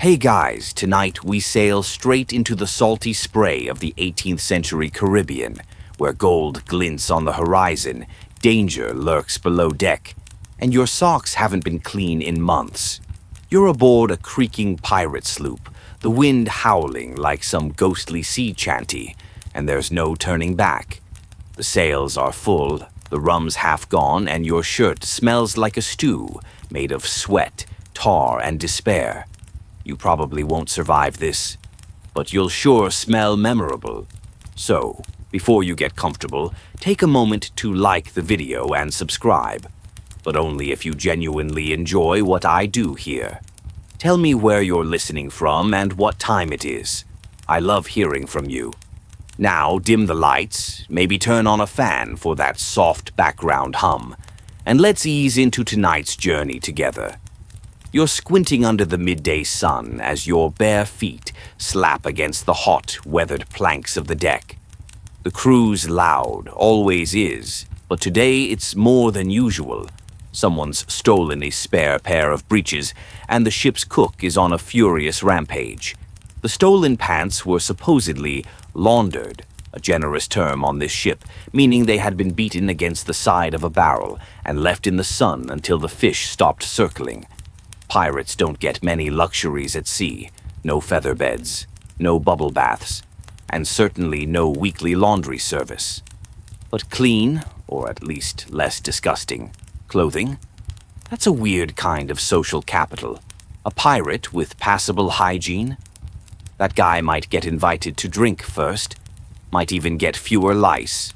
Hey guys, tonight we sail straight into the salty spray of the 18th century Caribbean, where gold glints on the horizon, danger lurks below deck, and your socks haven't been clean in months. You're aboard a creaking pirate sloop, the wind howling like some ghostly sea chanty, and there's no turning back. The sails are full, the rum's half gone, and your shirt smells like a stew made of sweat, tar, and despair. You probably won't survive this, but you'll sure smell memorable. So, before you get comfortable, take a moment to like the video and subscribe, but only if you genuinely enjoy what I do here. Tell me where you're listening from and what time it is. I love hearing from you. Now dim the lights, maybe turn on a fan for that soft background hum, and let's ease into tonight's journey together. You're squinting under the midday sun as your bare feet slap against the hot, weathered planks of the deck. The crew's loud, always is, but today it's more than usual. Someone's stolen a spare pair of breeches, and the ship's cook is on a furious rampage. The stolen pants were supposedly laundered, a generous term on this ship, meaning they had been beaten against the side of a barrel and left in the sun until the fish stopped circling. Pirates don't get many luxuries at sea, no feather beds, no bubble baths, and certainly no weekly laundry service. But clean, or at least less disgusting, clothing? That's a weird kind of social capital. A pirate with passable hygiene? That guy might get invited to drink first, might even get fewer lice,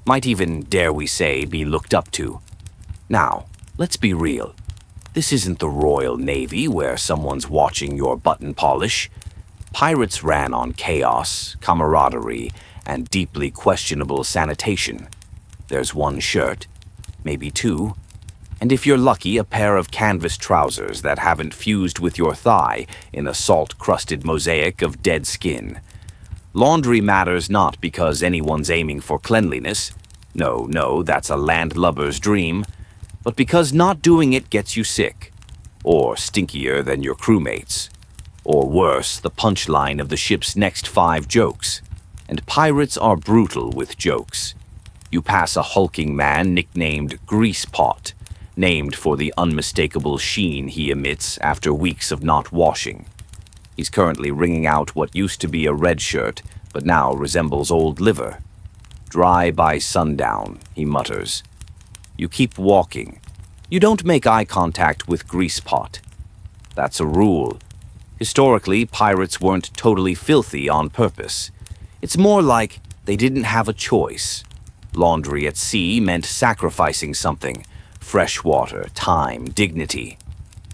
might even, dare we say, be looked up to. Now, let's be real. This isn't the Royal Navy where someone's watching your button polish. Pirates ran on chaos, camaraderie, and deeply questionable sanitation. There's one shirt, maybe two, and if you're lucky, a pair of canvas trousers that haven't fused with your thigh in a salt-crusted mosaic of dead skin. Laundry matters not because anyone's aiming for cleanliness. No, that's a landlubber's dream. But because not doing it gets you sick, or stinkier than your crewmates, or worse, the punchline of the ship's next 5 jokes. And pirates are brutal with jokes. You pass a hulking man nicknamed Grease Pot, named for the unmistakable sheen he emits after weeks of not washing. He's currently wringing out what used to be a red shirt, but now resembles old liver. Dry by sundown, he mutters. You keep walking. You don't make eye contact with Grease Pot. That's a rule. Historically, pirates weren't totally filthy on purpose. It's more like they didn't have a choice. Laundry at sea meant sacrificing something. Fresh water, time, dignity.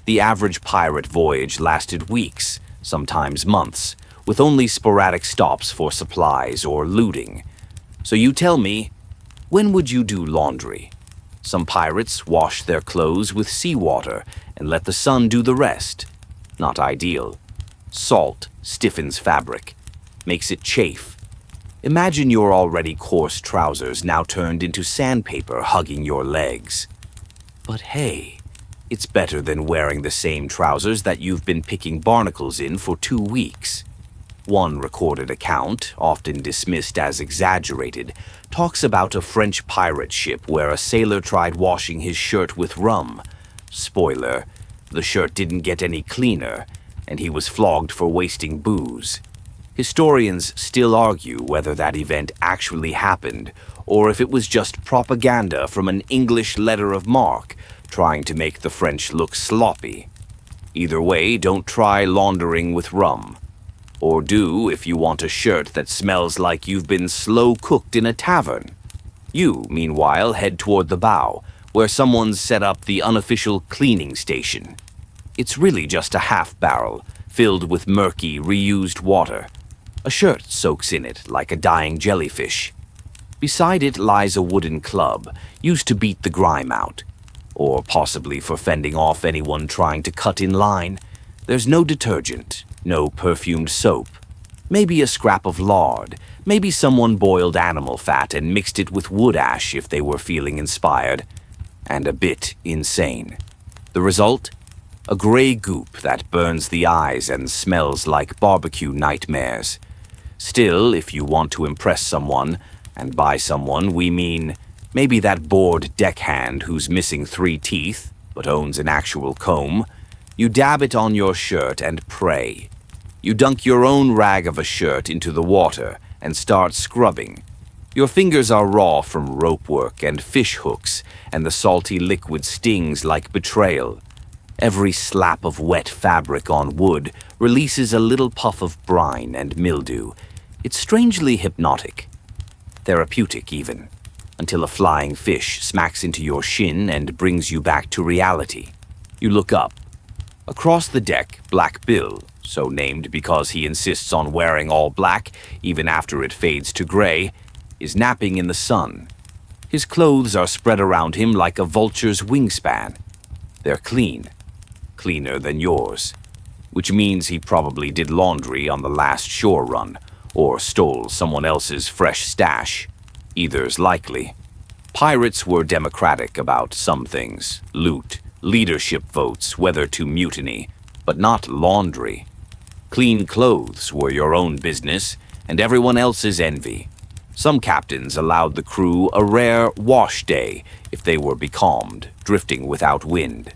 The average pirate voyage lasted weeks, sometimes months, with only sporadic stops for supplies or looting. So you tell me, when would you do laundry? Some pirates wash their clothes with seawater and let the sun do the rest. Not ideal. Salt stiffens fabric, makes it chafe. Imagine your already coarse trousers now turned into sandpaper hugging your legs. But hey, it's better than wearing the same trousers that you've been picking barnacles in for 2 weeks. One recorded account, often dismissed as exaggerated, talks about a French pirate ship where a sailor tried washing his shirt with rum. Spoiler, the shirt didn't get any cleaner, and he was flogged for wasting booze. Historians still argue whether that event actually happened, or if it was just propaganda from an English letter of marque trying to make the French look sloppy. Either way, don't try laundering with rum. Or do if you want a shirt that smells like you've been slow-cooked in a tavern. You, meanwhile, head toward the bow, where someone's set up the unofficial cleaning station. It's really just a half-barrel, filled with murky, reused water. A shirt soaks in it like a dying jellyfish. Beside it lies a wooden club, used to beat the grime out. Or possibly for fending off anyone trying to cut in line. There's no detergent. No perfumed soap. Maybe a scrap of lard. Maybe someone boiled animal fat and mixed it with wood ash if they were feeling inspired. And a bit insane. The result? A gray goop that burns the eyes and smells like barbecue nightmares. Still, if you want to impress someone, and by someone we mean maybe that bored deckhand who's missing 3 teeth but owns an actual comb, you dab it on your shirt and pray. You dunk your own rag of a shirt into the water and start scrubbing. Your fingers are raw from rope work and fish hooks, and the salty liquid stings like betrayal. Every slap of wet fabric on wood releases a little puff of brine and mildew. It's strangely hypnotic. Therapeutic, even. Until a flying fish smacks into your shin and brings you back to reality. You look up. Across the deck, Black Bill, so named because he insists on wearing all black even after it fades to gray, is napping in the sun. His clothes are spread around him like a vulture's wingspan. They're clean. Cleaner than yours. Which means he probably did laundry on the last shore run, or stole someone else's fresh stash. Either's likely. Pirates were democratic about some things. Loot, leadership votes, whether to mutiny, but not laundry. Clean clothes were your own business, and everyone else's envy. Some captains allowed the crew a rare wash day if they were becalmed, drifting without wind.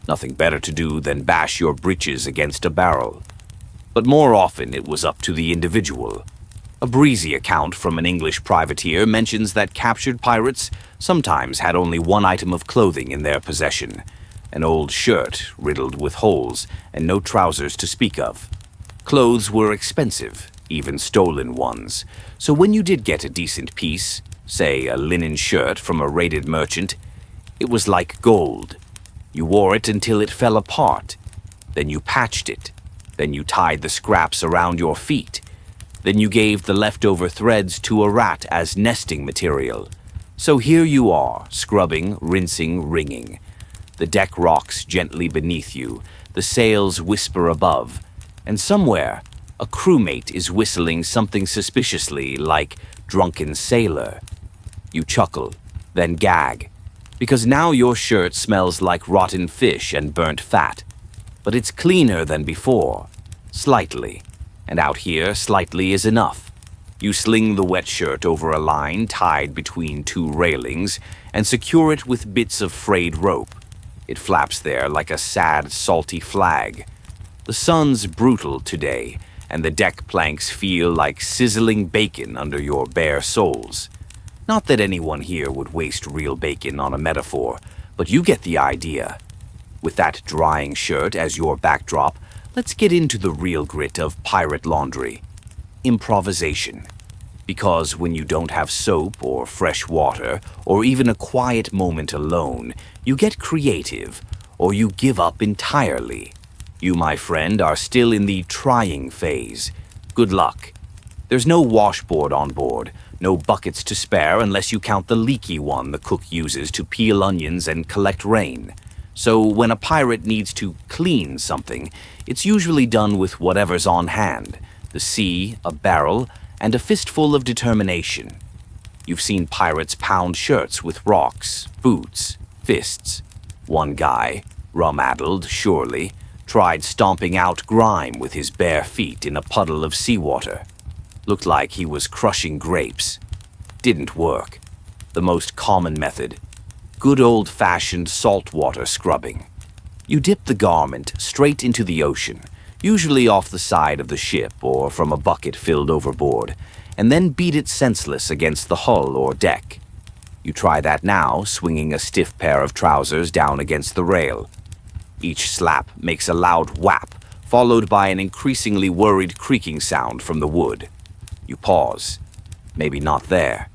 Nothing better to do than bash your breeches against a barrel. But more often it was up to the individual. A breezy account from an English privateer mentions that captured pirates sometimes had only one item of clothing in their possession, an old shirt riddled with holes and no trousers to speak of. Clothes were expensive, even stolen ones, so when you did get a decent piece, say a linen shirt from a raided merchant, it was like gold. You wore it until it fell apart. Then you patched it. Then you tied the scraps around your feet. Then you gave the leftover threads to a rat as nesting material. So here you are, scrubbing, rinsing, wringing. The deck rocks gently beneath you, the sails whisper above, and somewhere, a crewmate is whistling something suspiciously like Drunken Sailor. You chuckle, then gag, because now your shirt smells like rotten fish and burnt fat. But it's cleaner than before, slightly. And out here, slightly is enough. You sling the wet shirt over a line tied between 2 railings and secure it with bits of frayed rope. It flaps there like a sad, salty flag. The sun's brutal today, and the deck planks feel like sizzling bacon under your bare soles. Not that anyone here would waste real bacon on a metaphor, but you get the idea. With that drying shirt as your backdrop, let's get into the real grit of pirate laundry. Improvisation. Because when you don't have soap or fresh water, or even a quiet moment alone, you get creative, or you give up entirely. You, my friend, are still in the trying phase. Good luck. There's no washboard on board, no buckets to spare unless you count the leaky one the cook uses to peel onions and collect rain. So when a pirate needs to clean something, it's usually done with whatever's on hand, the sea, a barrel, and a fistful of determination. You've seen pirates pound shirts with rocks, boots, fists. One guy, rum-addled surely, tried stomping out grime with his bare feet in a puddle of seawater. Looked like he was crushing grapes. Didn't work. The most common method. Good old-fashioned saltwater scrubbing. You dip the garment straight into the ocean, usually off the side of the ship or from a bucket filled overboard, and then beat it senseless against the hull or deck. You try that now, swinging a stiff pair of trousers down against the rail. Each slap makes a loud whap, followed by an increasingly worried creaking sound from the wood. You pause. Maybe not there.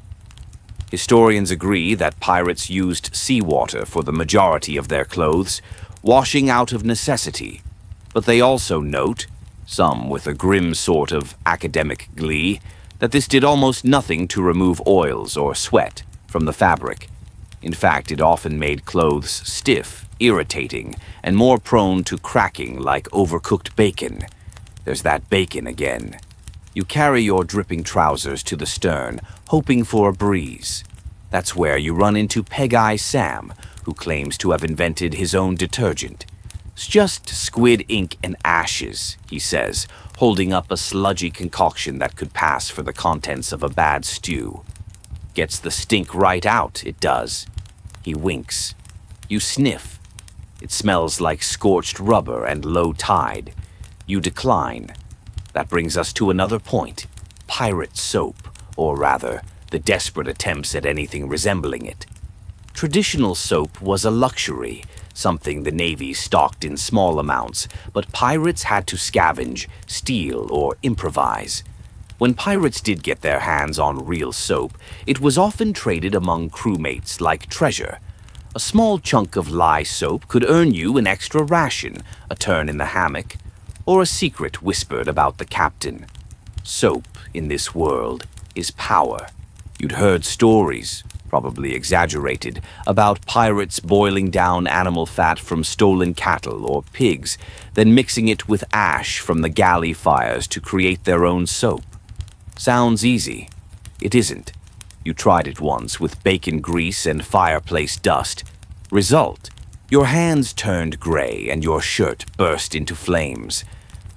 Historians agree that pirates used seawater for the majority of their clothes, washing out of necessity. But they also note, some with a grim sort of academic glee, that this did almost nothing to remove oils or sweat from the fabric. In fact, it often made clothes stiff, irritating, and more prone to cracking like overcooked bacon. There's that bacon again. You carry your dripping trousers to the stern, hoping for a breeze. That's where you run into Peg-Eye Sam, who claims to have invented his own detergent. It's just squid ink and ashes, he says, holding up a sludgy concoction that could pass for the contents of a bad stew. Gets the stink right out, it does. He winks. You sniff. It smells like scorched rubber and low tide. You decline. That brings us to another point. Pirate soap, or rather, the desperate attempts at anything resembling it. Traditional soap was a luxury, something the Navy stocked in small amounts, but pirates had to scavenge, steal, or improvise. When pirates did get their hands on real soap, it was often traded among crewmates like treasure. A small chunk of lye soap could earn you an extra ration, a turn in the hammock, or a secret whispered about the captain. Soap, in this world, is power. You'd heard stories, probably exaggerated, about pirates boiling down animal fat from stolen cattle or pigs, then mixing it with ash from the galley fires to create their own soap. Sounds easy. It isn't. You tried it once with bacon grease and fireplace dust. Result: your hands turned gray and your shirt burst into flames.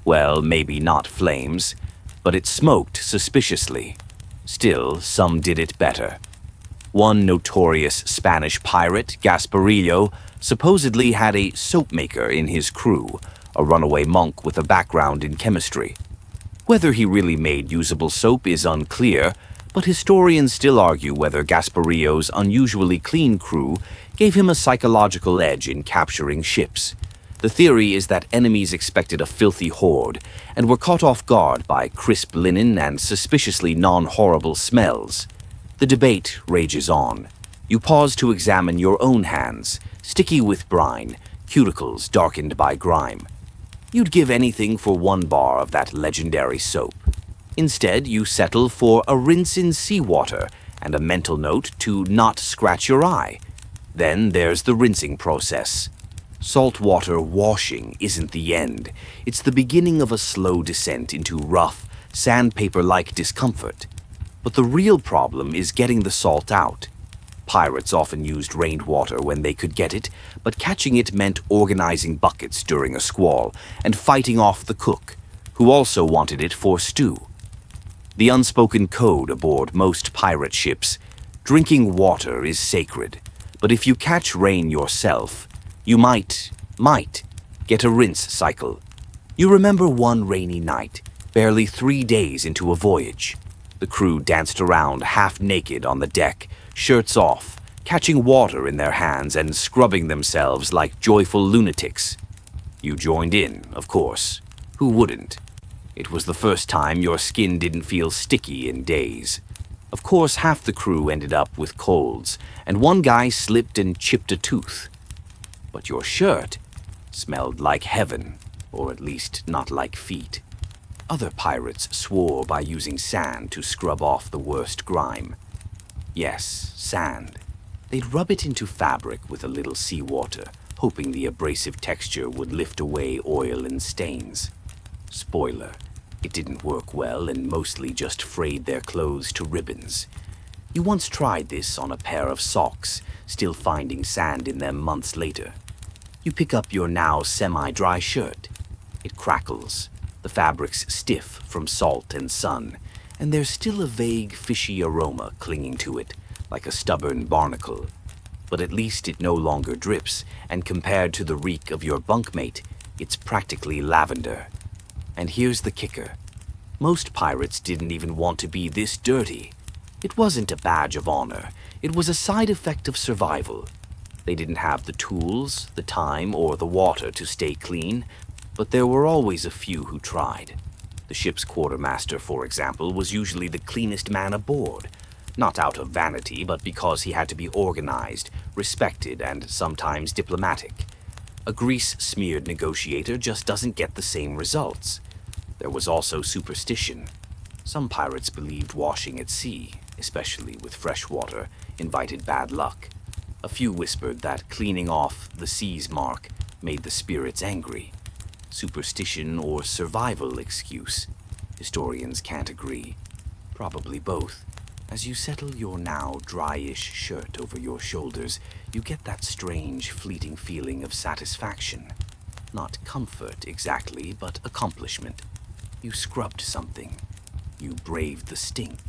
Well, maybe not flames, but it smoked suspiciously. Still, some did it better. One notorious Spanish pirate, Gasparillo, supposedly had a soap maker in his crew, a runaway monk with a background in chemistry. Whether he really made usable soap is unclear, but historians still argue whether Gasparillo's unusually clean crew gave him a psychological edge in capturing ships. The theory is that enemies expected a filthy horde and were caught off guard by crisp linen and suspiciously non-horrible smells. The debate rages on. You pause to examine your own hands, sticky with brine, cuticles darkened by grime. You'd give anything for one bar of that legendary soap. Instead, you settle for a rinse in seawater and a mental note to not scratch your eye. Then there's the rinsing process. Saltwater washing isn't the end. It's the beginning of a slow descent into rough, sandpaper-like discomfort. But the real problem is getting the salt out. Pirates often used rainwater when they could get it, but catching it meant organizing buckets during a squall and fighting off the cook, who also wanted it for stew. The unspoken code aboard most pirate ships: drinking water is sacred, but if you catch rain yourself, you might get a rinse cycle. You remember one rainy night, barely 3 days into a voyage. The crew danced around half naked on the deck, shirts off, catching water in their hands and scrubbing themselves like joyful lunatics. You joined in, of course. Who wouldn't? It was the first time your skin didn't feel sticky in days. Of course, half the crew ended up with colds, and one guy slipped and chipped a tooth. But your shirt smelled like heaven, or at least not like feet. Other pirates swore by using sand to scrub off the worst grime. Yes, sand. They'd rub it into fabric with a little seawater, hoping the abrasive texture would lift away oil and stains. Spoiler, it didn't work well and mostly just frayed their clothes to ribbons. You once tried this on a pair of socks, still finding sand in them months later. You pick up your now semi-dry shirt. It crackles, the fabric's stiff from salt and sun, and there's still a vague fishy aroma clinging to it, like a stubborn barnacle. But at least it no longer drips, and compared to the reek of your bunkmate, it's practically lavender. And here's the kicker. Most pirates didn't even want to be this dirty. It wasn't a badge of honor. It was a side effect of survival. They didn't have the tools, the time, or the water to stay clean, but there were always a few who tried. The ship's quartermaster, for example, was usually the cleanest man aboard, not out of vanity, but because he had to be organized, respected, and sometimes diplomatic. A grease-smeared negotiator just doesn't get the same results. There was also superstition. Some pirates believed washing at sea, especially with fresh water, invited bad luck. A few whispered that cleaning off the sea's mark made the spirits angry. Superstition or survival excuse? Historians can't agree. Probably both. As you settle your now dryish shirt over your shoulders, you get that strange, fleeting feeling of satisfaction. Not comfort exactly, but accomplishment. You scrubbed something. You braved the stink.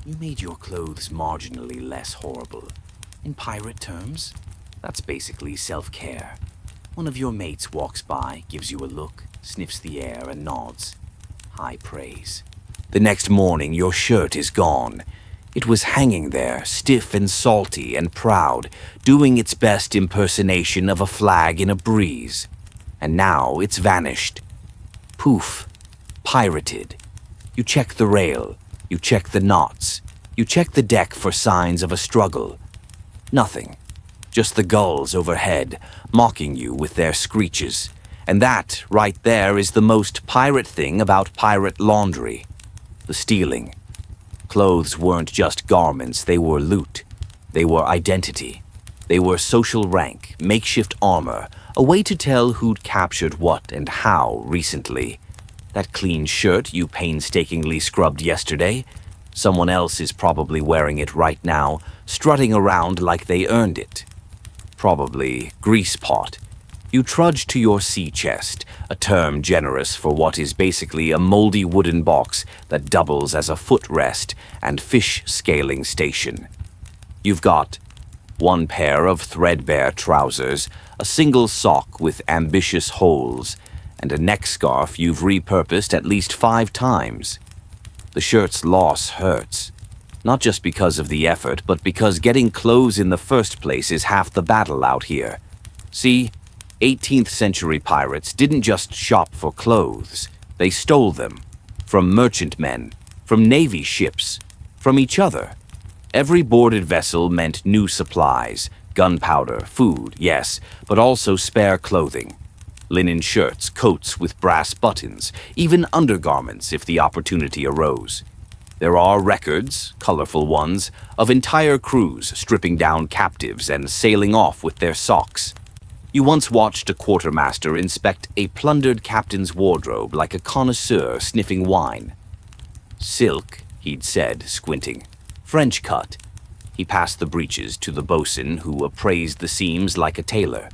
You made your clothes marginally less horrible. In pirate terms, that's basically self-care. One of your mates walks by, gives you a look, sniffs the air, and nods. High praise. The next morning, your shirt is gone. It was hanging there, stiff and salty and proud, doing its best impersonation of a flag in a breeze. And now it's vanished. Poof. Pirated. You check the rail. You check the knots. You check the deck for signs of a struggle. Nothing. Just the gulls overhead, mocking you with their screeches. And that, right there, is the most pirate thing about pirate laundry. The stealing. Clothes weren't just garments, they were loot. They were identity. They were social rank, makeshift armor, a way to tell who'd captured what and how recently. That clean shirt you painstakingly scrubbed yesterday, someone else is probably wearing it right now, strutting around like they earned it. Probably grease pot. You trudge to your sea chest, a term generous for what is basically a moldy wooden box that doubles as a footrest and fish scaling station. You've got one pair of threadbare trousers, a single sock with ambitious holes, and a neck scarf you've repurposed at least 5 times. The shirt's loss hurts. Not just because of the effort, but because getting clothes in the first place is half the battle out here. See, 18th century pirates didn't just shop for clothes. They stole them. From merchantmen, from navy ships, from each other. Every boarded vessel meant new supplies, gunpowder, food, yes, but also spare clothing. Linen shirts, coats with brass buttons, even undergarments if the opportunity arose. There are records, colorful ones, of entire crews stripping down captives and sailing off with their socks. You once watched a quartermaster inspect a plundered captain's wardrobe like a connoisseur sniffing wine. Silk, he'd said, squinting. French cut. He passed the breeches to the boatswain, who appraised the seams like a tailor.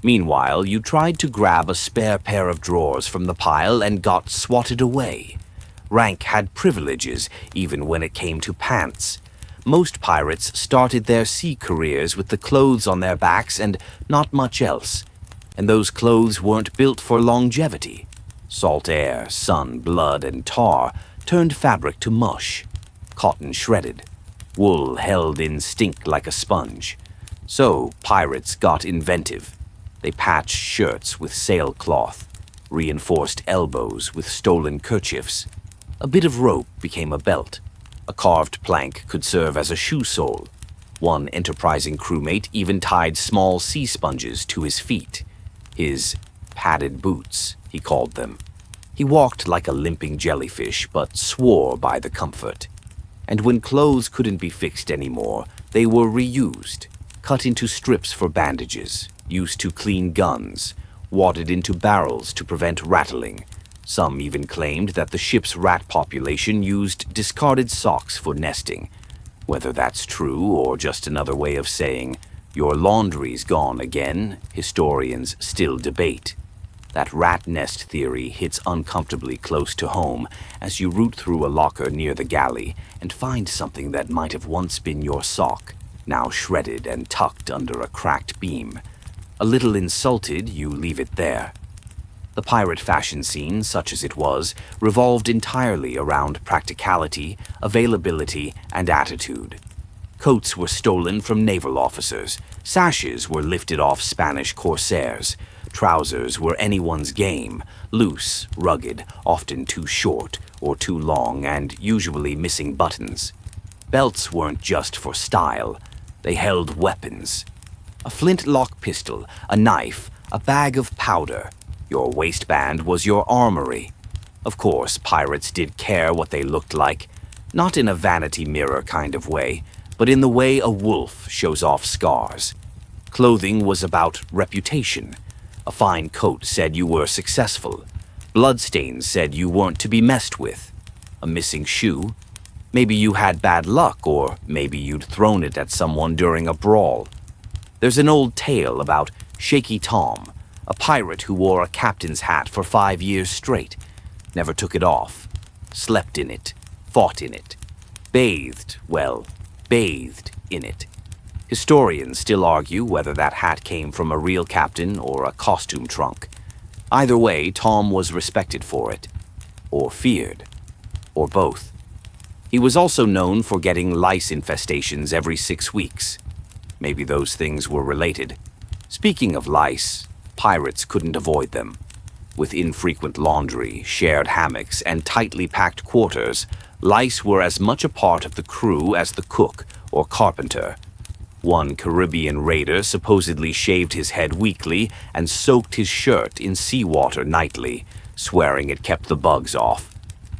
Meanwhile, you tried to grab a spare pair of drawers from the pile and got swatted away. Rank had privileges, even when it came to pants. Most pirates started their sea careers with the clothes on their backs and not much else. And those clothes weren't built for longevity. Salt air, sun, blood, and tar turned fabric to mush. Cotton shredded. Wool held in stink like a sponge. So pirates got inventive. They patched shirts with sailcloth, reinforced elbows with stolen kerchiefs. A bit of rope became a belt. A carved plank could serve as a shoe sole. One enterprising crewmate even tied small sea sponges to his feet. His padded boots, he called them. He walked like a limping jellyfish, but swore by the comfort. And when clothes couldn't be fixed anymore, they were reused, cut into strips for bandages, used to clean guns, wadded into barrels to prevent rattling. Some even claimed that the ship's rat population used discarded socks for nesting. Whether that's true or just another way of saying, your laundry's gone again, historians still debate. That rat nest theory hits uncomfortably close to home as you root through a locker near the galley and find something that might have once been your sock, now shredded and tucked under a cracked beam. A little insulted, you leave it there. The pirate fashion scene, such as it was, revolved entirely around practicality, availability, and attitude. Coats were stolen from naval officers, sashes were lifted off Spanish corsairs, trousers were anyone's game, loose, rugged, often too short or too long, and usually missing buttons. Belts weren't just for style, they held weapons. A flintlock pistol, a knife, a bag of powder. Your waistband was your armory. Of course, pirates did care what they looked like, not in a vanity mirror kind of way, but in the way a wolf shows off scars. Clothing was about reputation. A fine coat said you were successful. Bloodstains said you weren't to be messed with. A missing shoe? Maybe you had bad luck, or maybe you'd thrown it at someone during a brawl. There's an old tale about Shaky Tom, A pirate who wore a captain's hat for 5 years straight, never took it off, slept in it, fought in it, bathed in it. Historians still argue whether that hat came from a real captain or a costume trunk. Either way, Tom was respected for it, or feared, or both. He was also known for getting lice infestations every 6 weeks. Maybe those things were related. Speaking of lice, pirates couldn't avoid them. With infrequent laundry, shared hammocks, and tightly packed quarters, lice were as much a part of the crew as the cook or carpenter. One Caribbean raider supposedly shaved his head weekly and soaked his shirt in seawater nightly, swearing it kept the bugs off.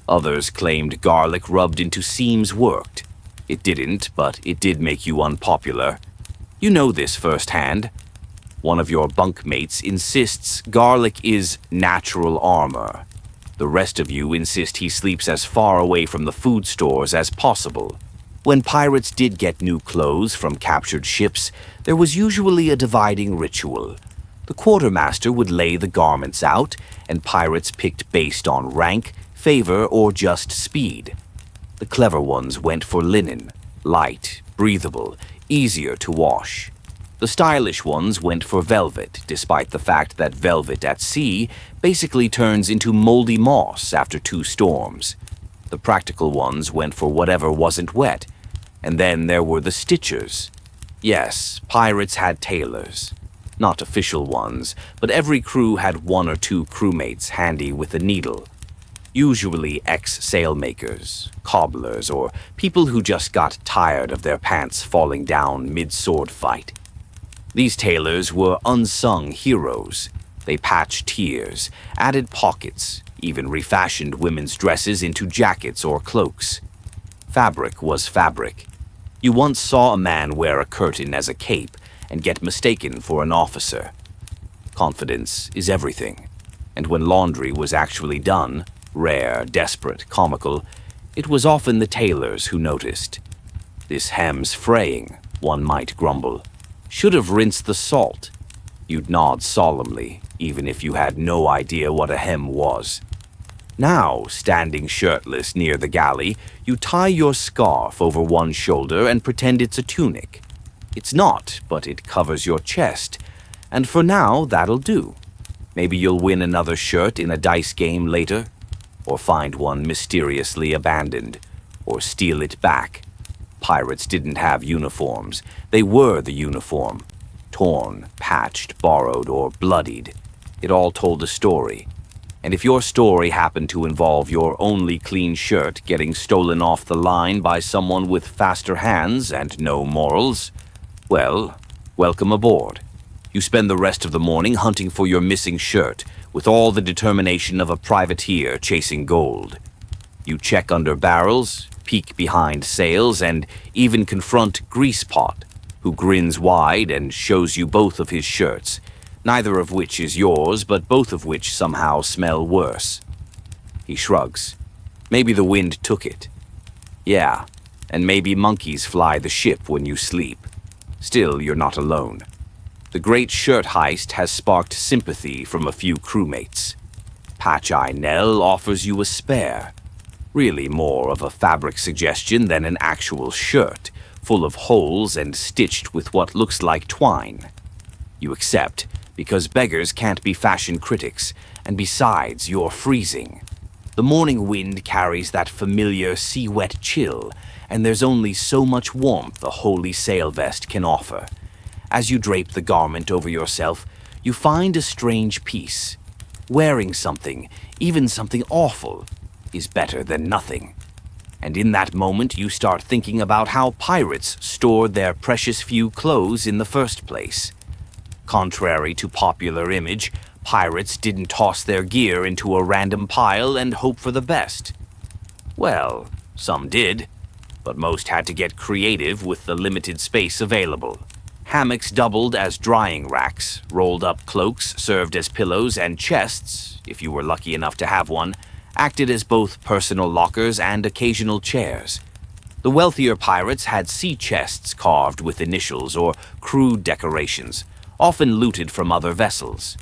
Others claimed garlic rubbed into seams worked. It didn't, but it did make you unpopular. You know this firsthand. One of your bunkmates insists garlic is natural armor. The rest of you insist he sleeps as far away from the food stores as possible. When pirates did get new clothes from captured ships, there was usually a dividing ritual. The quartermaster would lay the garments out, and pirates picked based on rank, favor, or just speed. The clever ones went for linen, light, breathable, easier to wash. The stylish ones went for velvet, despite the fact that velvet at sea basically turns into moldy moss after 2 storms. The practical ones went for whatever wasn't wet. And then there were the stitchers. Yes, pirates had tailors. Not official ones, but every crew had 1 or 2 crewmates handy with a needle. Usually ex-sailmakers, cobblers, or people who just got tired of their pants falling down mid-sword fight. These tailors were unsung heroes. They patched tears, added pockets, even refashioned women's dresses into jackets or cloaks. Fabric was fabric. You once saw a man wear a curtain as a cape and get mistaken for an officer. Confidence is everything, and when laundry was actually done, rare, desperate, comical, it was often the tailors who noticed. "This hem's fraying," one might grumble. "Should have rinsed the salt." You'd nod solemnly, even if you had no idea what a hem was. Now, standing shirtless near the galley, you tie your scarf over one shoulder and pretend it's a tunic. It's not, but it covers your chest, and for now, that'll do. Maybe you'll win another shirt in a dice game later, or find one mysteriously abandoned, or steal it back. Pirates didn't have uniforms. They were the uniform. Torn, patched, borrowed, or bloodied. It all told a story. And if your story happened to involve your only clean shirt getting stolen off the line by someone with faster hands and no morals, well, welcome aboard. You spend the rest of the morning hunting for your missing shirt with all the determination of a privateer chasing gold. You check under barrels, peek behind sails, and even confront Greasepot, who grins wide and shows you both of his shirts, neither of which is yours, but both of which somehow smell worse. He shrugs. Maybe the wind took it. Yeah, and maybe monkeys fly the ship when you sleep. Still, you're not alone. The great shirt heist has sparked sympathy from a few crewmates. Patch-Eye Nell offers you a spare. Really more of a fabric suggestion than an actual shirt, full of holes and stitched with what looks like twine. You accept, because beggars can't be fashion critics, and besides, you're freezing. The morning wind carries that familiar sea-wet chill, and there's only so much warmth a holy sail vest can offer. As you drape the garment over yourself, you find a strange peace. Wearing something, even something awful, is better than nothing. And in that moment, you start thinking about how pirates stored their precious few clothes in the first place. Contrary to popular image, pirates didn't toss their gear into a random pile and hope for the best. Well, some did, but most had to get creative with the limited space available. Hammocks doubled as drying racks, rolled-up cloaks served as pillows, and chests, if you were lucky enough to have one, acted as both personal lockers and occasional chairs. The wealthier pirates had sea chests carved with initials or crude decorations, often looted from other vessels.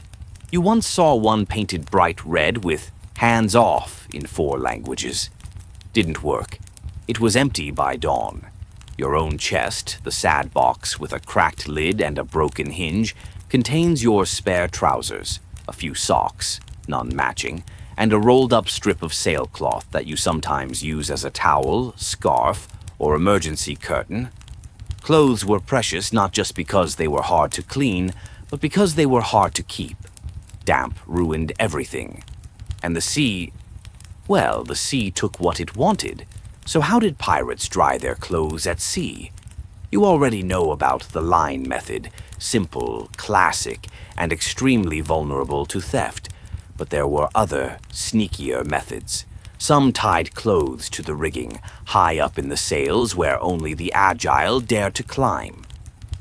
You once saw one painted bright red with "hands off" in 4 languages. Didn't work. It was empty by dawn. Your own chest, the sad box with a cracked lid and a broken hinge, contains your spare trousers, a few socks, none matching, and a rolled-up strip of sailcloth that you sometimes use as a towel, scarf, or emergency curtain. Clothes were precious not just because they were hard to clean, but because they were hard to keep. Damp ruined everything. And the sea, well, the sea took what it wanted. So how did pirates dry their clothes at sea? You already know about the line method, simple, classic, and extremely vulnerable to theft. But there were other, sneakier methods. Some tied clothes to the rigging, high up in the sails where only the agile dared to climb.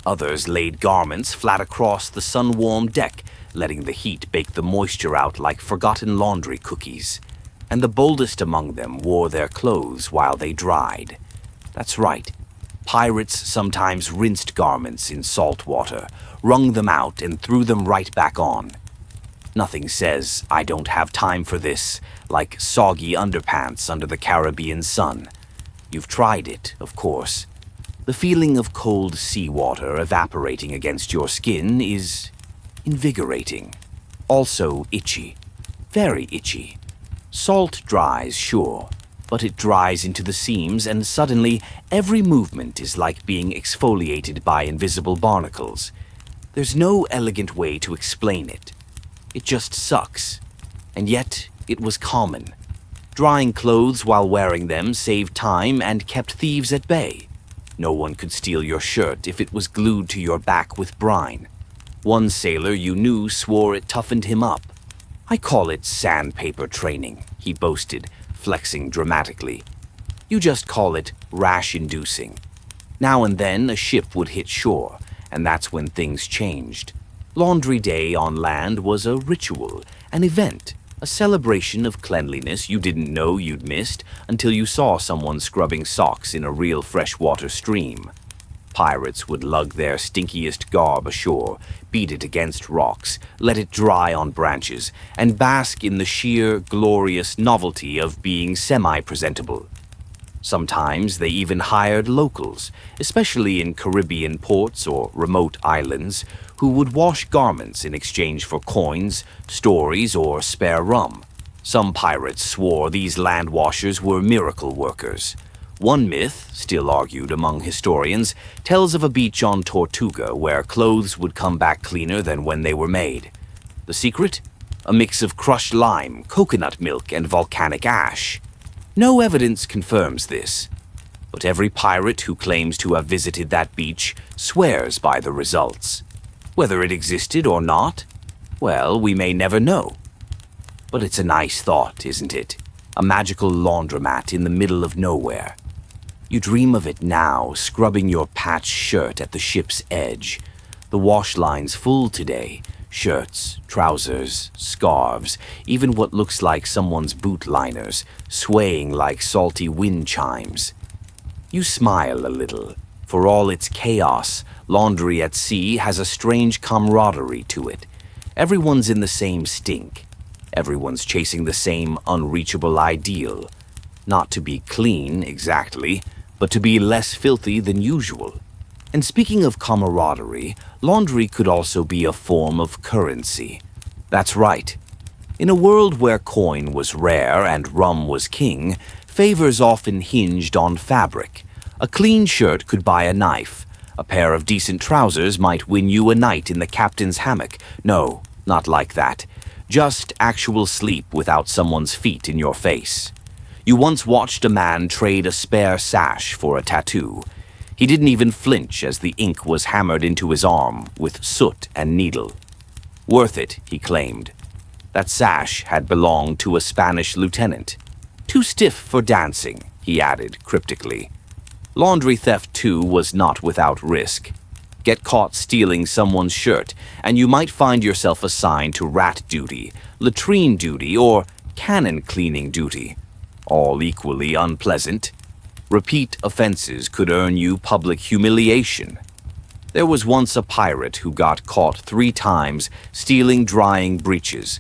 Others laid garments flat across the sun-warmed deck, letting the heat bake the moisture out like forgotten laundry cookies. And the boldest among them wore their clothes while they dried. That's right. Pirates sometimes rinsed garments in salt water, wrung them out, and threw them right back on. Nothing says, "I don't have time for this," like soggy underpants under the Caribbean sun. You've tried it, of course. The feeling of cold seawater evaporating against your skin is invigorating. Also itchy. Very itchy. Salt dries, sure, but it dries into the seams, and suddenly every movement is like being exfoliated by invisible barnacles. There's no elegant way to explain it. It just sucks. And yet, it was common. Drying clothes while wearing them saved time and kept thieves at bay. No one could steal your shirt if it was glued to your back with brine. One sailor you knew swore it toughened him up. "I call it sandpaper training," he boasted, flexing dramatically. "You just call it rash-inducing." Now and then a ship would hit shore, and that's when things changed. Laundry day on land was a ritual, an event, a celebration of cleanliness you didn't know you'd missed until you saw someone scrubbing socks in a real freshwater stream. Pirates would lug their stinkiest garb ashore, beat it against rocks, let it dry on branches, and bask in the sheer, glorious novelty of being semi-presentable. Sometimes they even hired locals, especially in Caribbean ports or remote islands, who would wash garments in exchange for coins, stories, or spare rum. Some pirates swore these land washers were miracle workers. One myth, still argued among historians, tells of a beach on Tortuga where clothes would come back cleaner than when they were made. The secret? A mix of crushed lime, coconut milk, and volcanic ash. No evidence confirms this, but every pirate who claims to have visited that beach swears by the results. Whether it existed or not, well, we may never know. But it's a nice thought, isn't it? A magical laundromat in the middle of nowhere. You dream of it now, scrubbing your patched shirt at the ship's edge. The wash line's full today. Shirts, trousers, scarves, even what looks like someone's boot liners, swaying like salty wind chimes. You smile a little. For all its chaos, laundry at sea has a strange camaraderie to it. Everyone's in the same stink. Everyone's chasing the same unreachable ideal. Not to be clean, exactly, but to be less filthy than usual. And speaking of camaraderie, laundry could also be a form of currency. That's right. In a world where coin was rare and rum was king, favors often hinged on fabric. A clean shirt could buy a knife. A pair of decent trousers might win you a night in the captain's hammock. No, not like that. Just actual sleep without someone's feet in your face. You once watched a man trade a spare sash for a tattoo. He didn't even flinch as the ink was hammered into his arm with soot and needle. Worth it, he claimed. That sash had belonged to a Spanish lieutenant. Too stiff for dancing, he added cryptically. Laundry theft, too, was not without risk. Get caught stealing someone's shirt, and you might find yourself assigned to rat duty, latrine duty, or cannon cleaning duty. All equally unpleasant. Repeat offenses could earn you public humiliation. There was once a pirate who got caught 3 times stealing drying breeches.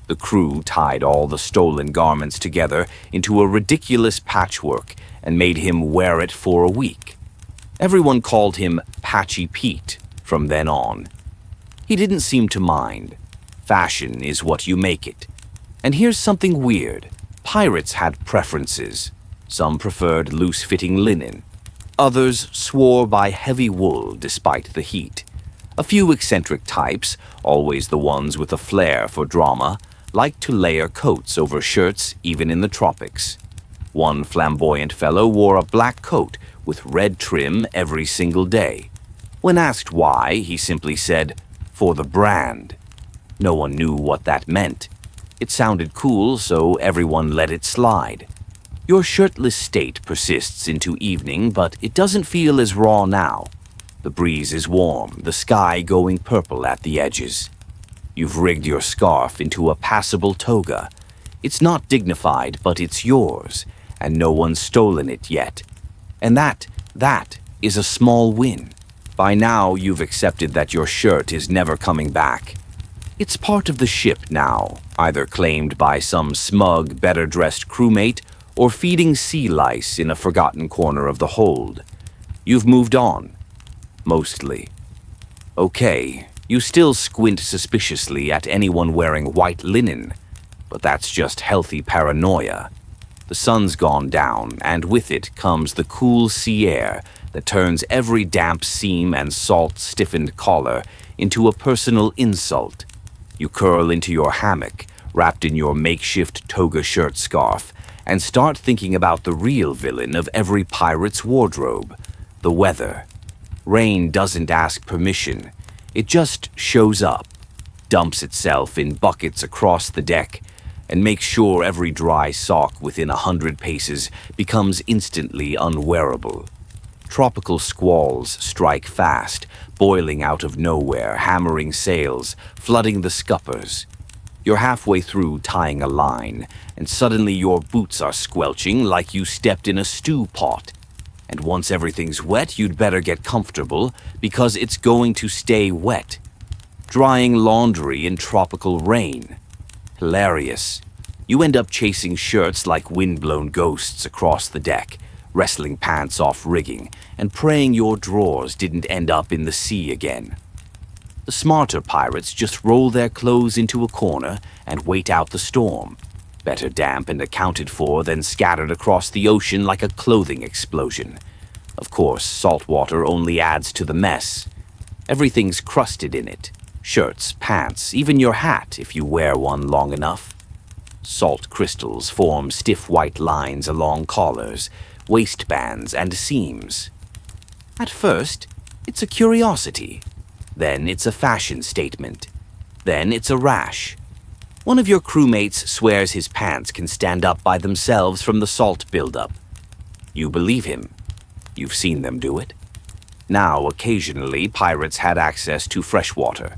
The crew tied all the stolen garments together into a ridiculous patchwork and made him wear it for a week. Everyone called him Patchy Pete from then on. He didn't seem to mind. Fashion is what you make it. And here's something weird. Pirates had preferences. Some preferred loose-fitting linen. Others swore by heavy wool despite the heat. A few eccentric types, always the ones with a flair for drama, liked to layer coats over shirts even in the tropics. One flamboyant fellow wore a black coat with red trim every single day. When asked why, he simply said, "For the brand." No one knew what that meant. It sounded cool, so everyone let it slide. Your shirtless state persists into evening, but it doesn't feel as raw now. The breeze is warm, the sky going purple at the edges. You've rigged your scarf into a passable toga. It's not dignified, but it's yours, and no one's stolen it yet. And that is a small win. By now, you've accepted that your shirt is never coming back. It's part of the ship now, either claimed by some smug, better-dressed crewmate or feeding sea lice in a forgotten corner of the hold. You've moved on. Mostly. Okay, you still squint suspiciously at anyone wearing white linen, but that's just healthy paranoia. The sun's gone down, and with it comes the cool sea air that turns every damp seam and salt-stiffened collar into a personal insult. You curl into your hammock, wrapped in your makeshift toga shirt scarf, and start thinking about the real villain of every pirate's wardrobe, the weather. Rain doesn't ask permission. It just shows up, dumps itself in buckets across the deck, and makes sure every dry sock within 100 paces becomes instantly unwearable. Tropical squalls strike fast, boiling out of nowhere, hammering sails, flooding the scuppers. You're halfway through tying a line, and suddenly your boots are squelching like you stepped in a stew pot. And once everything's wet, you'd better get comfortable, because it's going to stay wet. Drying laundry in tropical rain. Hilarious. You end up chasing shirts like wind-blown ghosts across the deck, wrestling pants off rigging, and praying your drawers didn't end up in the sea again. The smarter pirates just roll their clothes into a corner and wait out the storm. Better damp and accounted for than scattered across the ocean like a clothing explosion. Of course, salt water only adds to the mess. Everything's crusted in it. Shirts, pants, even your hat if you wear one long enough. Salt crystals form stiff white lines along collars, waistbands, and seams. At first, it's a curiosity. Then it's a fashion statement. Then it's a rash. One of your crewmates swears his pants can stand up by themselves from the salt buildup. You believe him. You've seen them do it. Now, occasionally, pirates had access to fresh water.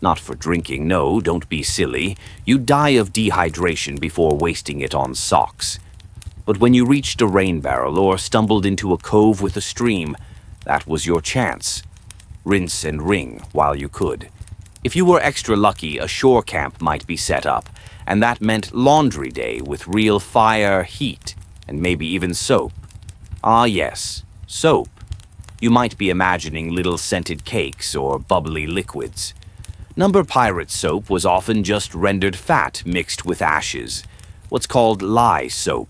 Not for drinking, no, don't be silly. You'd die of dehydration before wasting it on socks. But when you reached a rain barrel or stumbled into a cove with a stream, that was your chance. Rinse and wring while you could. If you were extra lucky, a shore camp might be set up, and that meant laundry day with real fire, heat, and maybe even soap. Ah yes, soap. You might be imagining little scented cakes or bubbly liquids. Number pirate soap was often just rendered fat mixed with ashes, what's called lye soap.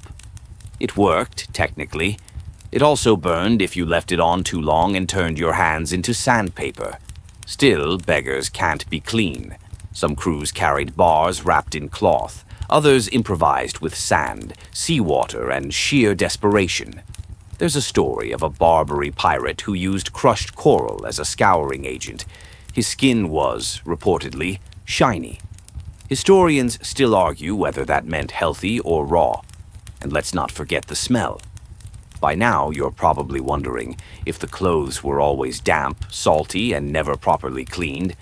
It worked, technically. It also burned if you left it on too long and turned your hands into sandpaper. Still, beggars can't be clean. Some crews carried bars wrapped in cloth. Others improvised with sand, seawater, and sheer desperation. There's a story of a Barbary pirate who used crushed coral as a scouring agent. His skin was, reportedly, shiny. Historians still argue whether that meant healthy or raw. And let's not forget the smell. By now, you're probably wondering if the clothes were always damp, salty, and never properly cleaned.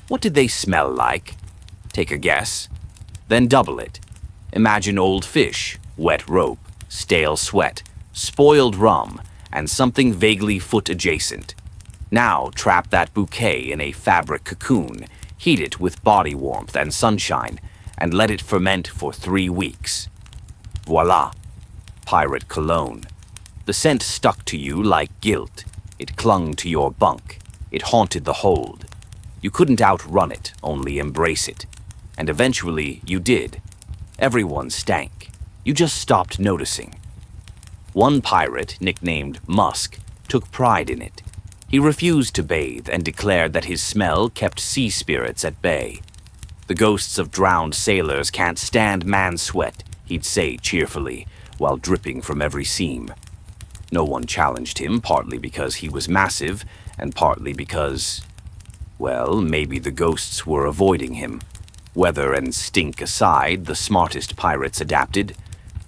What did they smell like? Take a guess. Then double it. Imagine old fish, wet rope, stale sweat, spoiled rum, and something vaguely foot-adjacent. Now trap that bouquet in a fabric cocoon, heat it with body warmth and sunshine, and let it ferment for 3 weeks. Voila! Pirate cologne. The scent stuck to you like guilt. It clung to your bunk. It haunted the hold. You couldn't outrun it, only embrace it. And eventually you did. Everyone stank. You just stopped noticing. One pirate, nicknamed Musk, took pride in it. He refused to bathe and declared that his smell kept sea spirits at bay. The ghosts of drowned sailors can't stand man's sweat, he'd say cheerfully, while dripping from every seam. No one challenged him, partly because he was massive, and partly because, well, maybe the ghosts were avoiding him. Weather and stink aside, the smartest pirates adapted.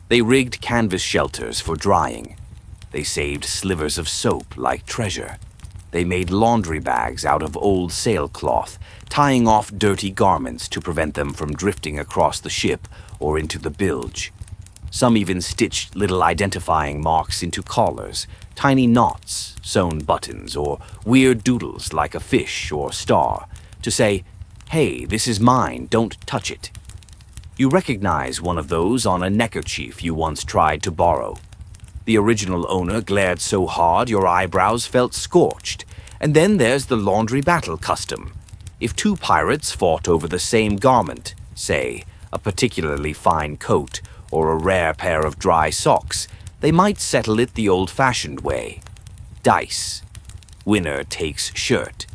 They rigged canvas shelters for drying. They saved slivers of soap like treasure. They made laundry bags out of old sailcloth, tying off dirty garments to prevent them from drifting across the ship or into the bilge. Some even stitched little identifying marks into collars, tiny knots, sewn buttons, or weird doodles like a fish or star, to say, "Hey, this is mine, don't touch it." You recognize one of those on a neckerchief you once tried to borrow. The original owner glared so hard your eyebrows felt scorched. And then there's the laundry battle custom. If 2 pirates fought over the same garment, say, a particularly fine coat or a rare pair of dry socks, they might settle it the old-fashioned way. Dice. Winner takes shirt.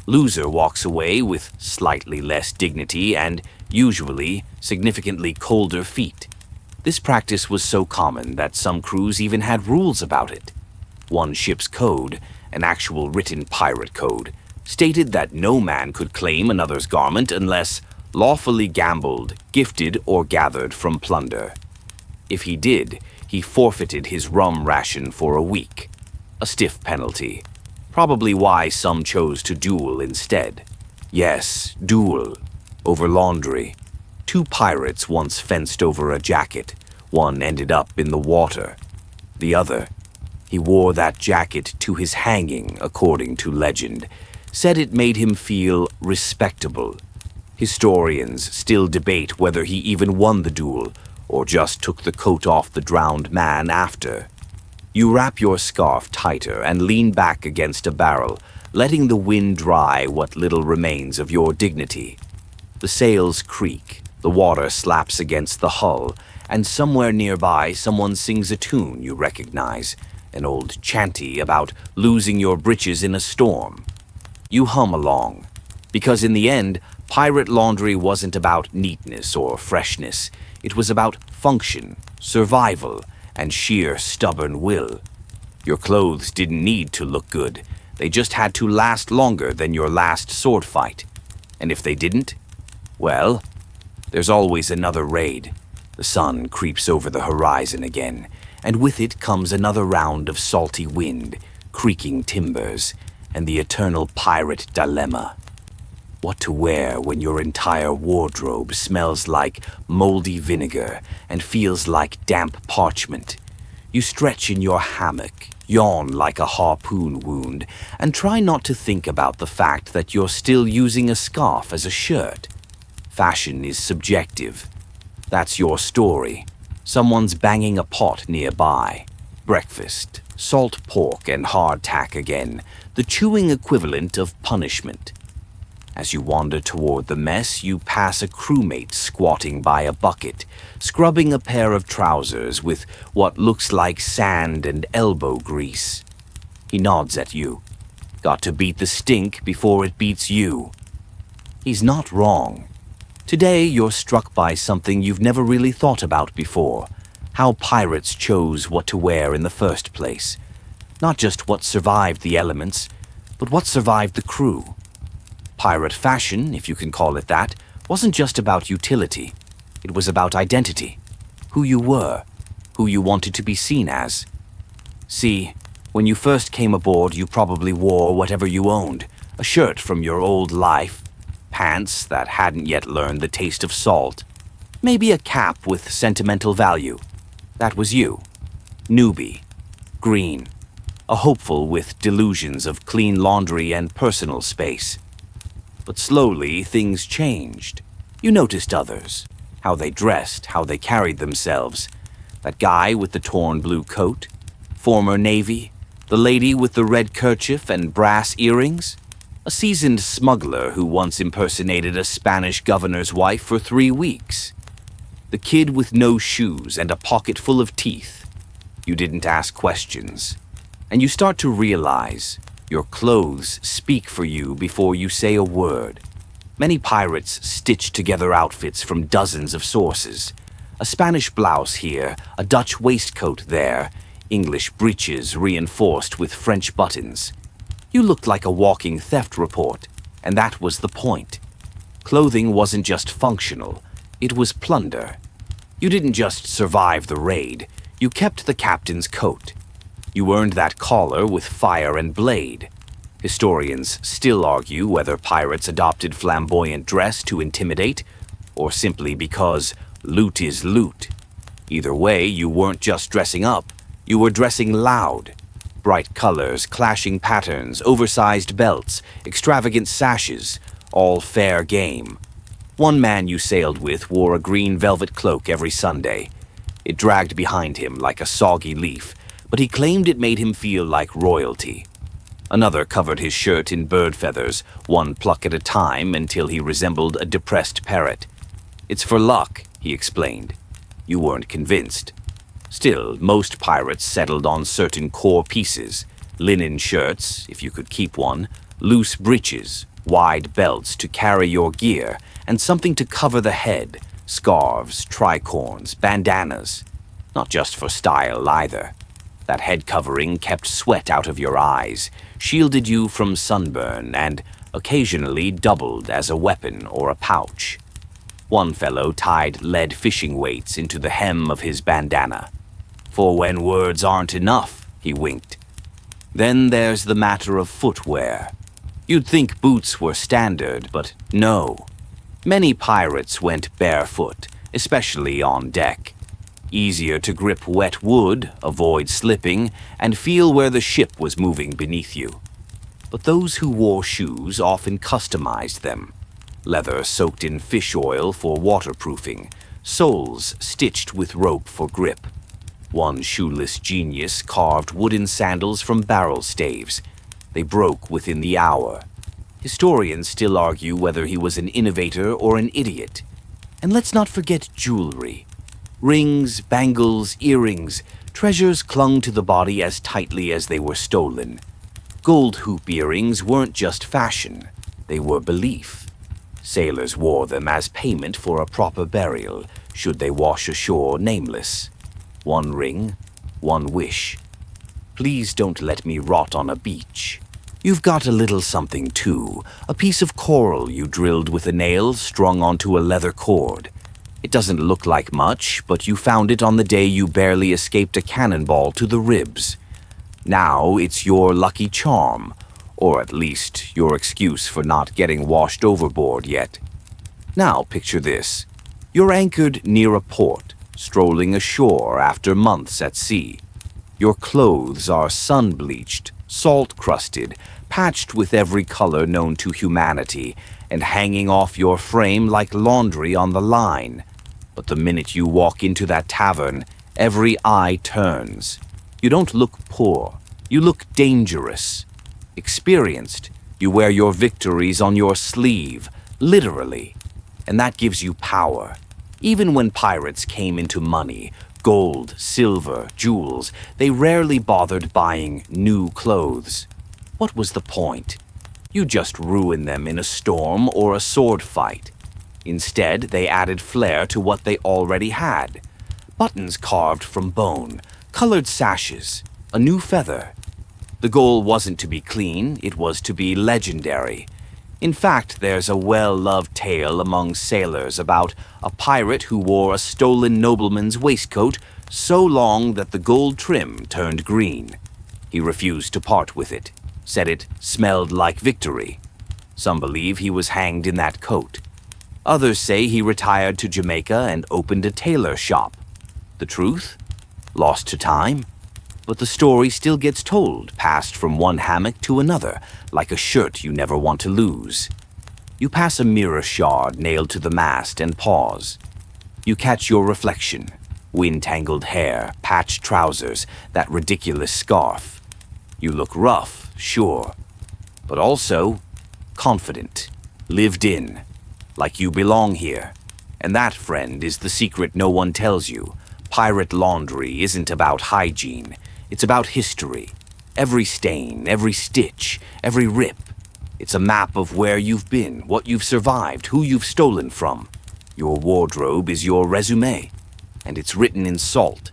Loser walks away with slightly less dignity and, usually, significantly colder feet. This practice was so common that some crews even had rules about it. One ship's code, an actual written pirate code, stated that no man could claim another's garment unless lawfully gambled, gifted, or gathered from plunder. If he did, he forfeited his rum ration for a week. A stiff penalty. Probably why some chose to duel instead. Yes, duel. Over laundry. 2 pirates once fenced over a jacket. One ended up in the water. The other, he wore that jacket to his hanging, according to legend. Said it made him feel respectable. Historians still debate whether he even won the duel, or just took the coat off the drowned man after. You wrap your scarf tighter and lean back against a barrel, letting the wind dry what little remains of your dignity. The sails creak, the water slaps against the hull, and somewhere nearby someone sings a tune you recognize, an old chanty about losing your britches in a storm. You hum along, because in the end, pirate laundry wasn't about neatness or freshness. It was about function, survival, and sheer stubborn will. Your clothes didn't need to look good. They just had to last longer than your last sword fight. And if they didn't, well, there's always another raid. The sun creeps over the horizon again, and with it comes another round of salty wind, creaking timbers, and the eternal pirate dilemma. What to wear when your entire wardrobe smells like moldy vinegar and feels like damp parchment. You stretch in your hammock, yawn like a harpoon wound, and try not to think about the fact that you're still using a scarf as a shirt. Fashion is subjective. That's your story. Someone's banging a pot nearby. Breakfast, salt pork and hardtack again, the chewing equivalent of punishment. As you wander toward the mess, you pass a crewmate squatting by a bucket, scrubbing a pair of trousers with what looks like sand and elbow grease. He nods at you. Got to beat the stink before it beats you. He's not wrong. Today, you're struck by something you've never really thought about before. How pirates chose what to wear in the first place. Not just what survived the elements, but what survived the crew. Pirate fashion, if you can call it that, wasn't just about utility. It was about identity. Who you were. Who you wanted to be seen as. See, when you first came aboard, you probably wore whatever you owned. A shirt from your old life. Pants that hadn't yet learned the taste of salt. Maybe a cap with sentimental value. That was you. Newbie. Green. a hopeful with delusions of clean laundry and personal space. But slowly, things changed. You noticed others, how they dressed, how they carried themselves. That guy with the torn blue coat, former Navy, the lady with the red kerchief and brass earrings, a seasoned smuggler who once impersonated a Spanish governor's wife for 3 weeks, the kid with no shoes and a pocket full of teeth. You didn't ask questions, and you start to realize your clothes speak for you before you say a word. Many pirates stitch together outfits from dozens of sources. A Spanish blouse here, a Dutch waistcoat there, English breeches reinforced with French buttons. You looked like a walking theft report, and that was the point. Clothing wasn't just functional, it was plunder. You didn't just survive the raid, you kept the captain's coat. You earned that collar with fire and blade. Historians still argue whether pirates adopted flamboyant dress to intimidate, or simply because loot is loot. Either way, you weren't just dressing up, you were dressing loud. Bright colors, clashing patterns, oversized belts, extravagant sashes, all fair game. One man you sailed with wore a green velvet cloak every Sunday. It dragged behind him like a soggy leaf, but he claimed it made him feel like royalty. Another covered his shirt in bird feathers, one pluck at a time until he resembled a depressed parrot. "It's for luck," he explained. You weren't convinced. Still, most pirates settled on certain core pieces: linen shirts, if you could keep one, loose breeches, wide belts to carry your gear, and something to cover the head, scarves, tricorns, bandanas. Not just for style either. That head covering kept sweat out of your eyes, shielded you from sunburn, and occasionally doubled as a weapon or a pouch. One fellow tied lead fishing weights into the hem of his bandana. "For when words aren't enough," he winked. Then there's the matter of footwear. You'd think boots were standard, but no. Many pirates went barefoot, especially on deck. Easier to grip wet wood, avoid slipping, and feel where the ship was moving beneath you. But those who wore shoes often customized them. Leather soaked in fish oil for waterproofing, soles stitched with rope for grip. One shoeless genius carved wooden sandals from barrel staves. They broke within the hour. Historians still argue whether he was an innovator or an idiot. And let's not forget jewelry. Rings, bangles, earrings, treasures clung to the body as tightly as they were stolen. Gold hoop earrings weren't just fashion, they were belief. Sailors wore them as payment for a proper burial, should they wash ashore nameless. One ring, one wish. Please don't let me rot on a beach. You've got a little something too, a piece of coral you drilled with a nail strung onto a leather cord. It doesn't look like much, but you found it on the day you barely escaped a cannonball to the ribs. Now it's your lucky charm, or at least your excuse for not getting washed overboard yet. Now picture this. You're anchored near a port, strolling ashore after months at sea. Your clothes are sun-bleached, salt-crusted, patched with every color known to humanity, and hanging off your frame like laundry on the line. But the minute you walk into that tavern, every eye turns. You don't look poor. You look dangerous. Experienced. You wear your victories on your sleeve, literally. And that gives you power. Even when pirates came into money, gold, silver, jewels, they rarely bothered buying new clothes. What was the point? You just ruin them in a storm or a sword fight. Instead, they added flair to what they already had. Buttons carved from bone, colored sashes, a new feather. The goal wasn't to be clean, it was to be legendary. In fact, there's a well-loved tale among sailors about a pirate who wore a stolen nobleman's waistcoat so long that the gold trim turned green. He refused to part with it, said it smelled like victory. Some believe he was hanged in that coat. Others say he retired to Jamaica and opened a tailor shop. The truth? Lost to time? But the story still gets told, passed from one hammock to another, like a shirt you never want to lose. You pass a mirror shard nailed to the mast and pause. You catch your reflection, wind-tangled hair, patched trousers, that ridiculous scarf. You look rough, sure, but also confident, lived in, like you belong here. And that, friend, is the secret no one tells you. Pirate laundry isn't about hygiene. It's about history. Every stain, every stitch, every rip. It's a map of where you've been, what you've survived, who you've stolen from. Your wardrobe is your resume, and it's written in salt.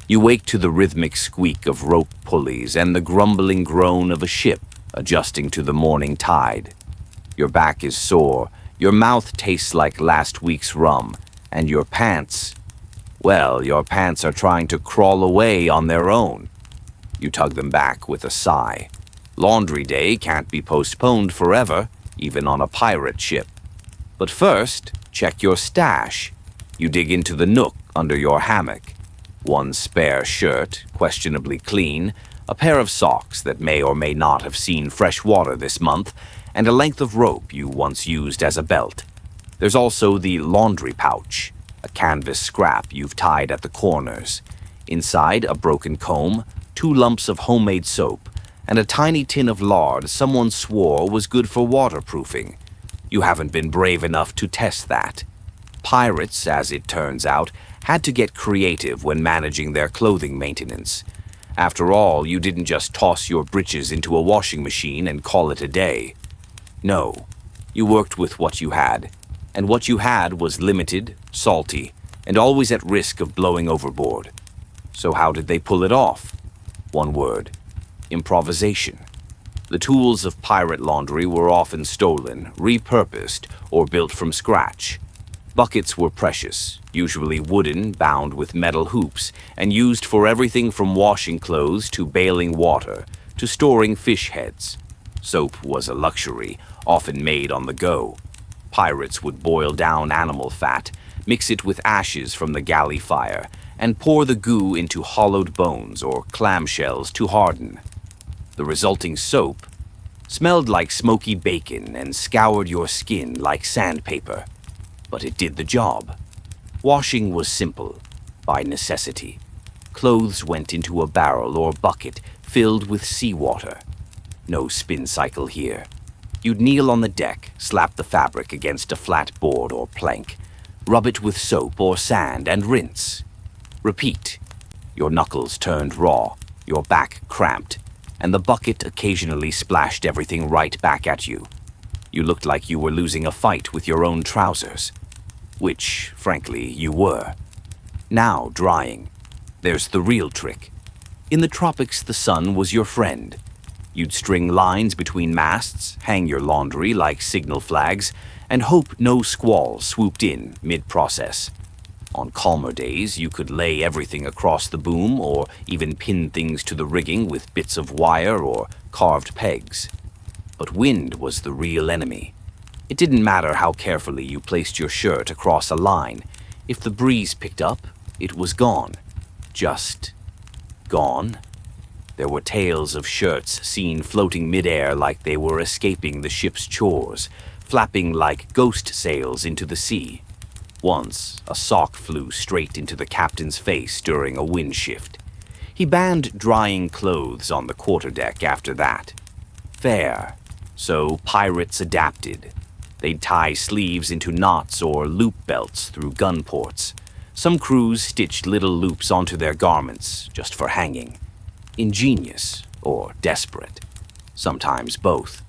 You wake to the rhythmic squeak of rope pulleys and the grumbling groan of a ship adjusting to the morning tide. Your back is sore, your mouth tastes like last week's rum, and your pants, well, your pants are trying to crawl away on their own. You tug them back with a sigh. Laundry day can't be postponed forever, even on a pirate ship. But first, check your stash. You dig into the nook under your hammock. One spare shirt, questionably clean, a pair of socks that may or may not have seen fresh water this month, and a length of rope you once used as a belt. There's also the laundry pouch, a canvas scrap you've tied at the corners. Inside, a broken comb, 2 lumps of homemade soap, and a tiny tin of lard someone swore was good for waterproofing. You haven't been brave enough to test that. Pirates, as it turns out, had to get creative when managing their clothing maintenance. After all, you didn't just toss your breeches into a washing machine and call it a day. No, you worked with what you had, and what you had was limited, salty, and always at risk of blowing overboard. So how did they pull it off? One word: improvisation. The tools of pirate laundry were often stolen, repurposed, or built from scratch. Buckets were precious, usually wooden, bound with metal hoops, and used for everything from washing clothes to bailing water to storing fish heads. Soap was a luxury, often made on the go. Pirates would boil down animal fat, mix it with ashes from the galley fire, and pour the goo into hollowed bones or clamshells to harden. The resulting soap smelled like smoky bacon and scoured your skin like sandpaper. But it did the job. Washing was simple, by necessity. Clothes went into a barrel or bucket filled with seawater. No spin cycle here. You'd kneel on the deck, slap the fabric against a flat board or plank, rub it with soap or sand, and rinse. Repeat. Your knuckles turned raw, your back cramped, and the bucket occasionally splashed everything right back at you. You looked like you were losing a fight with your own trousers. Which, frankly, you were. Now drying. There's the real trick. In the tropics, the sun was your friend. You'd string lines between masts, hang your laundry like signal flags, and hope no squall swooped in mid-process. On calmer days, you could lay everything across the boom or even pin things to the rigging with bits of wire or carved pegs. But wind was the real enemy. It didn't matter how carefully you placed your shirt across a line. If the breeze picked up, it was gone. Just gone. There were tales of shirts seen floating midair like they were escaping the ship's chores, flapping like ghost sails into the sea. Once, a sock flew straight into the captain's face during a wind shift. He banned drying clothes on the quarterdeck after that. Fair. So pirates adapted. They'd tie sleeves into knots or loop belts through gun ports. Some crews stitched little loops onto their garments just for hanging. Ingenious or desperate. Sometimes both.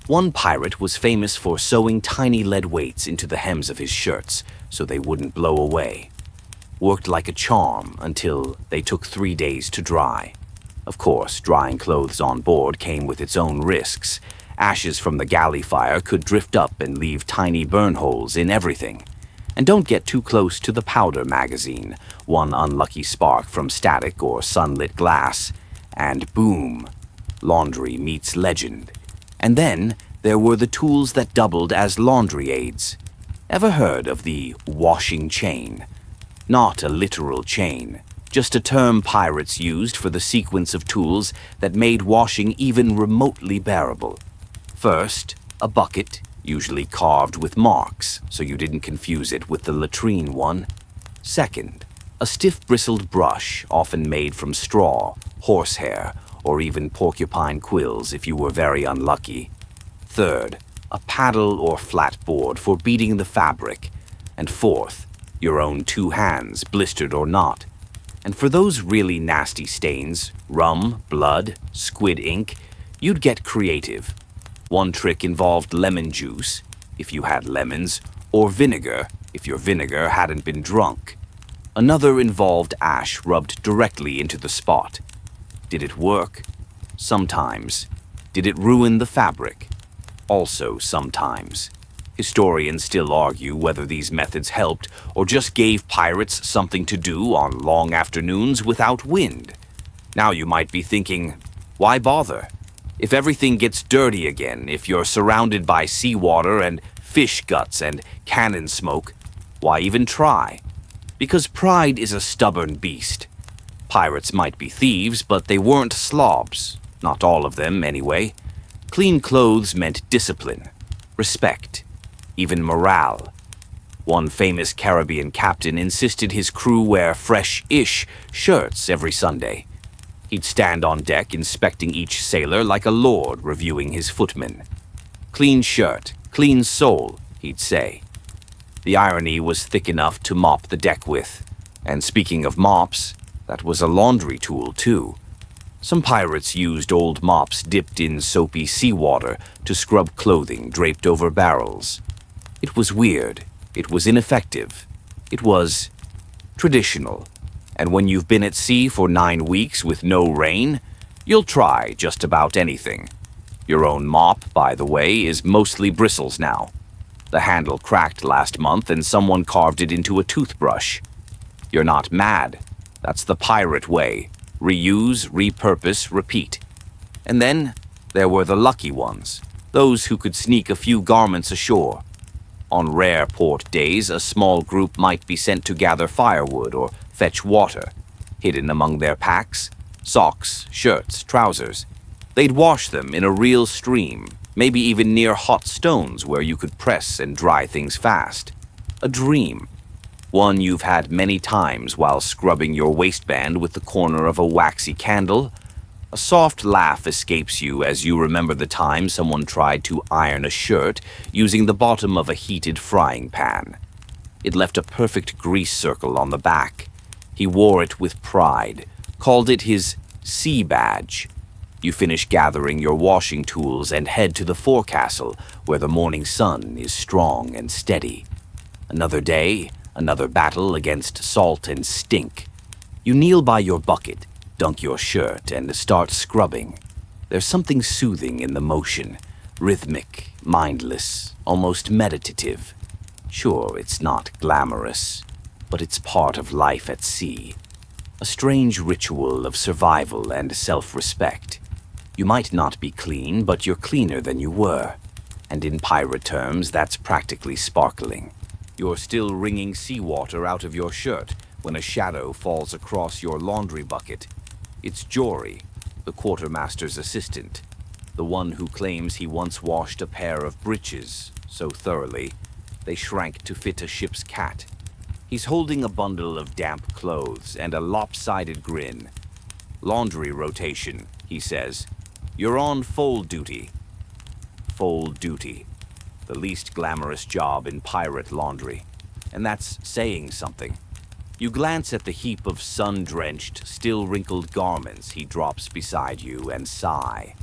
One pirate was famous for sewing tiny lead weights into the hems of his shirts so they wouldn't blow away. Worked like a charm until they took 3 days to dry. Of course, drying clothes on board came with its own risks. Ashes from the galley fire could drift up and leave tiny burn holes in everything. And don't get too close to the powder magazine. One unlucky spark from static or sunlit glass, and boom, laundry meets legend. And then there were the tools that doubled as laundry aids. Ever heard of the washing chain? Not a literal chain, just a term pirates used for the sequence of tools that made washing even remotely bearable. First, a bucket, usually carved with marks, so you didn't confuse it with the latrine one. Second, a stiff bristled brush, often made from straw, horsehair, or even porcupine quills if you were very unlucky. Third, a paddle or flat board for beating the fabric. And fourth, your own two hands, blistered or not. And for those really nasty stains, rum, blood, squid ink, you'd get creative. One trick involved lemon juice, if you had lemons, or vinegar, if your vinegar hadn't been drunk. Another involved ash rubbed directly into the spot. Did it work? Sometimes. Did it ruin the fabric? Also sometimes. Historians still argue whether these methods helped or just gave pirates something to do on long afternoons without wind. Now you might be thinking, why bother? If everything gets dirty again, if you're surrounded by seawater and fish guts and cannon smoke, why even try? Because pride is a stubborn beast. Pirates might be thieves, but they weren't slobs. Not all of them, anyway. Clean clothes meant discipline, respect, even morale. One famous Caribbean captain insisted his crew wear fresh-ish shirts every Sunday. He'd stand on deck inspecting each sailor like a lord reviewing his footmen. Clean shirt, clean soul, he'd say. The irony was thick enough to mop the deck with. And speaking of mops, that was a laundry tool too. Some pirates used old mops dipped in soapy seawater to scrub clothing draped over barrels. It was weird. It was ineffective. It was traditional. And when you've been at sea for 9 weeks with no rain, you'll try just about anything. Your own mop, by the way, is mostly bristles now. The handle cracked last month and someone carved it into a toothbrush. You're not mad. That's the pirate way. Reuse, repurpose, repeat. And then there were the lucky ones, those who could sneak a few garments ashore. On rare port days, a small group might be sent to gather firewood or fetch water, hidden among their packs, socks, shirts, trousers. They'd wash them in a real stream, maybe even near hot stones where you could press and dry things fast. A dream. One you've had many times while scrubbing your waistband with the corner of a waxy candle. A soft laugh escapes you as you remember the time someone tried to iron a shirt using the bottom of a heated frying pan. It left a perfect grease circle on the back. He wore it with pride, called it his sea badge. You finish gathering your washing tools and head to the forecastle where the morning sun is strong and steady. Another day, another battle against salt and stink. You kneel by your bucket, dunk your shirt, and start scrubbing. There's something soothing in the motion, rhythmic, mindless, almost meditative. Sure, it's not glamorous, but it's part of life at sea. A strange ritual of survival and self-respect. You might not be clean, but you're cleaner than you were. And in pirate terms, that's practically sparkling. You're still wringing seawater out of your shirt when a shadow falls across your laundry bucket. It's Jory, the quartermaster's assistant, the one who claims he once washed a pair of breeches so thoroughly they shrank to fit a ship's cat. He's holding a bundle of damp clothes and a lopsided grin. Laundry rotation, he says. You're on fold duty. Fold duty. The least glamorous job in pirate laundry. And that's saying something. You glance at the heap of sun-drenched, still-wrinkled garments he drops beside you and sigh.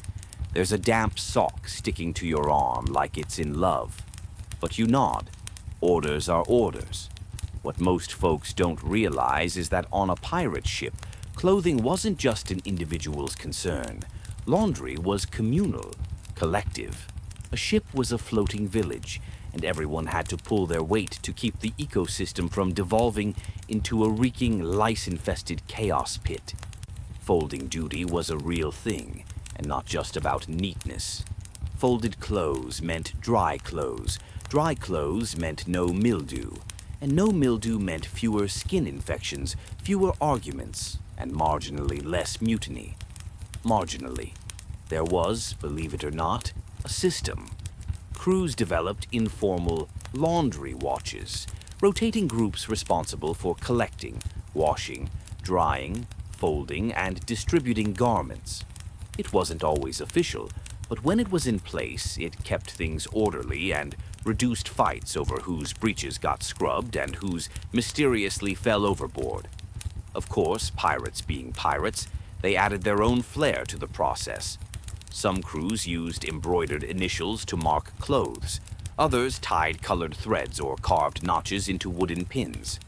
There's a damp sock sticking to your arm like it's in love. But you nod. Orders are orders. What most folks don't realize is that on a pirate ship, clothing wasn't just an individual's concern. Laundry was communal, collective. A ship was a floating village, and everyone had to pull their weight to keep the ecosystem from devolving into a reeking, lice-infested chaos pit. Folding duty was a real thing, and not just about neatness. Folded clothes meant dry clothes. Dry clothes meant no mildew. And no mildew meant fewer skin infections, fewer arguments, and marginally less mutiny. Marginally. There was, believe it or not, a system. Crews developed informal laundry watches, rotating groups responsible for collecting, washing, drying, folding, and distributing garments. It wasn't always official, but when it was in place, it kept things orderly and reduced fights over whose breeches got scrubbed and whose mysteriously fell overboard. Of course, pirates being pirates, they added their own flair to the process. Some crews used embroidered initials to mark clothes. Others tied colored threads or carved notches into wooden pins.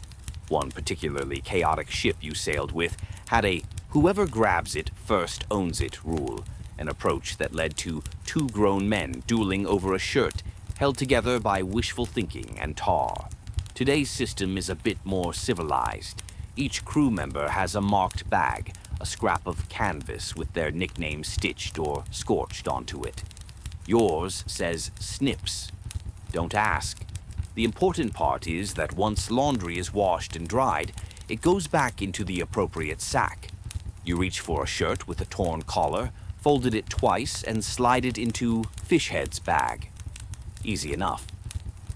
One particularly chaotic ship you sailed with had a "whoever grabs it first owns it" rule, an approach that led to two grown men dueling over a shirt held together by wishful thinking and tar. Today's system is a bit more civilized. Each crew member has a marked bag, a scrap of canvas with their nickname stitched or scorched onto it. Yours says Snips. Don't ask. The important part is that once laundry is washed and dried, it goes back into the appropriate sack. You reach for a shirt with a torn collar, folded it twice, and slide it into Fishhead's bag. Easy enough.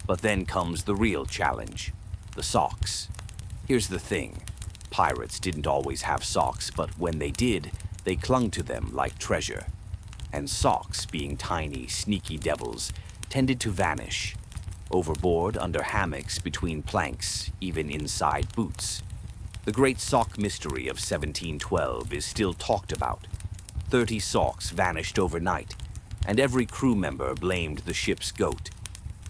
But then comes the real challenge, the socks. Here's the thing. Pirates didn't always have socks, but when they did, they clung to them like treasure. And socks, being tiny, sneaky devils, tended to vanish. Overboard, under hammocks, between planks, even inside boots. The great sock mystery of 1712 is still talked about. 30 socks vanished overnight, and every crew member blamed the ship's goat.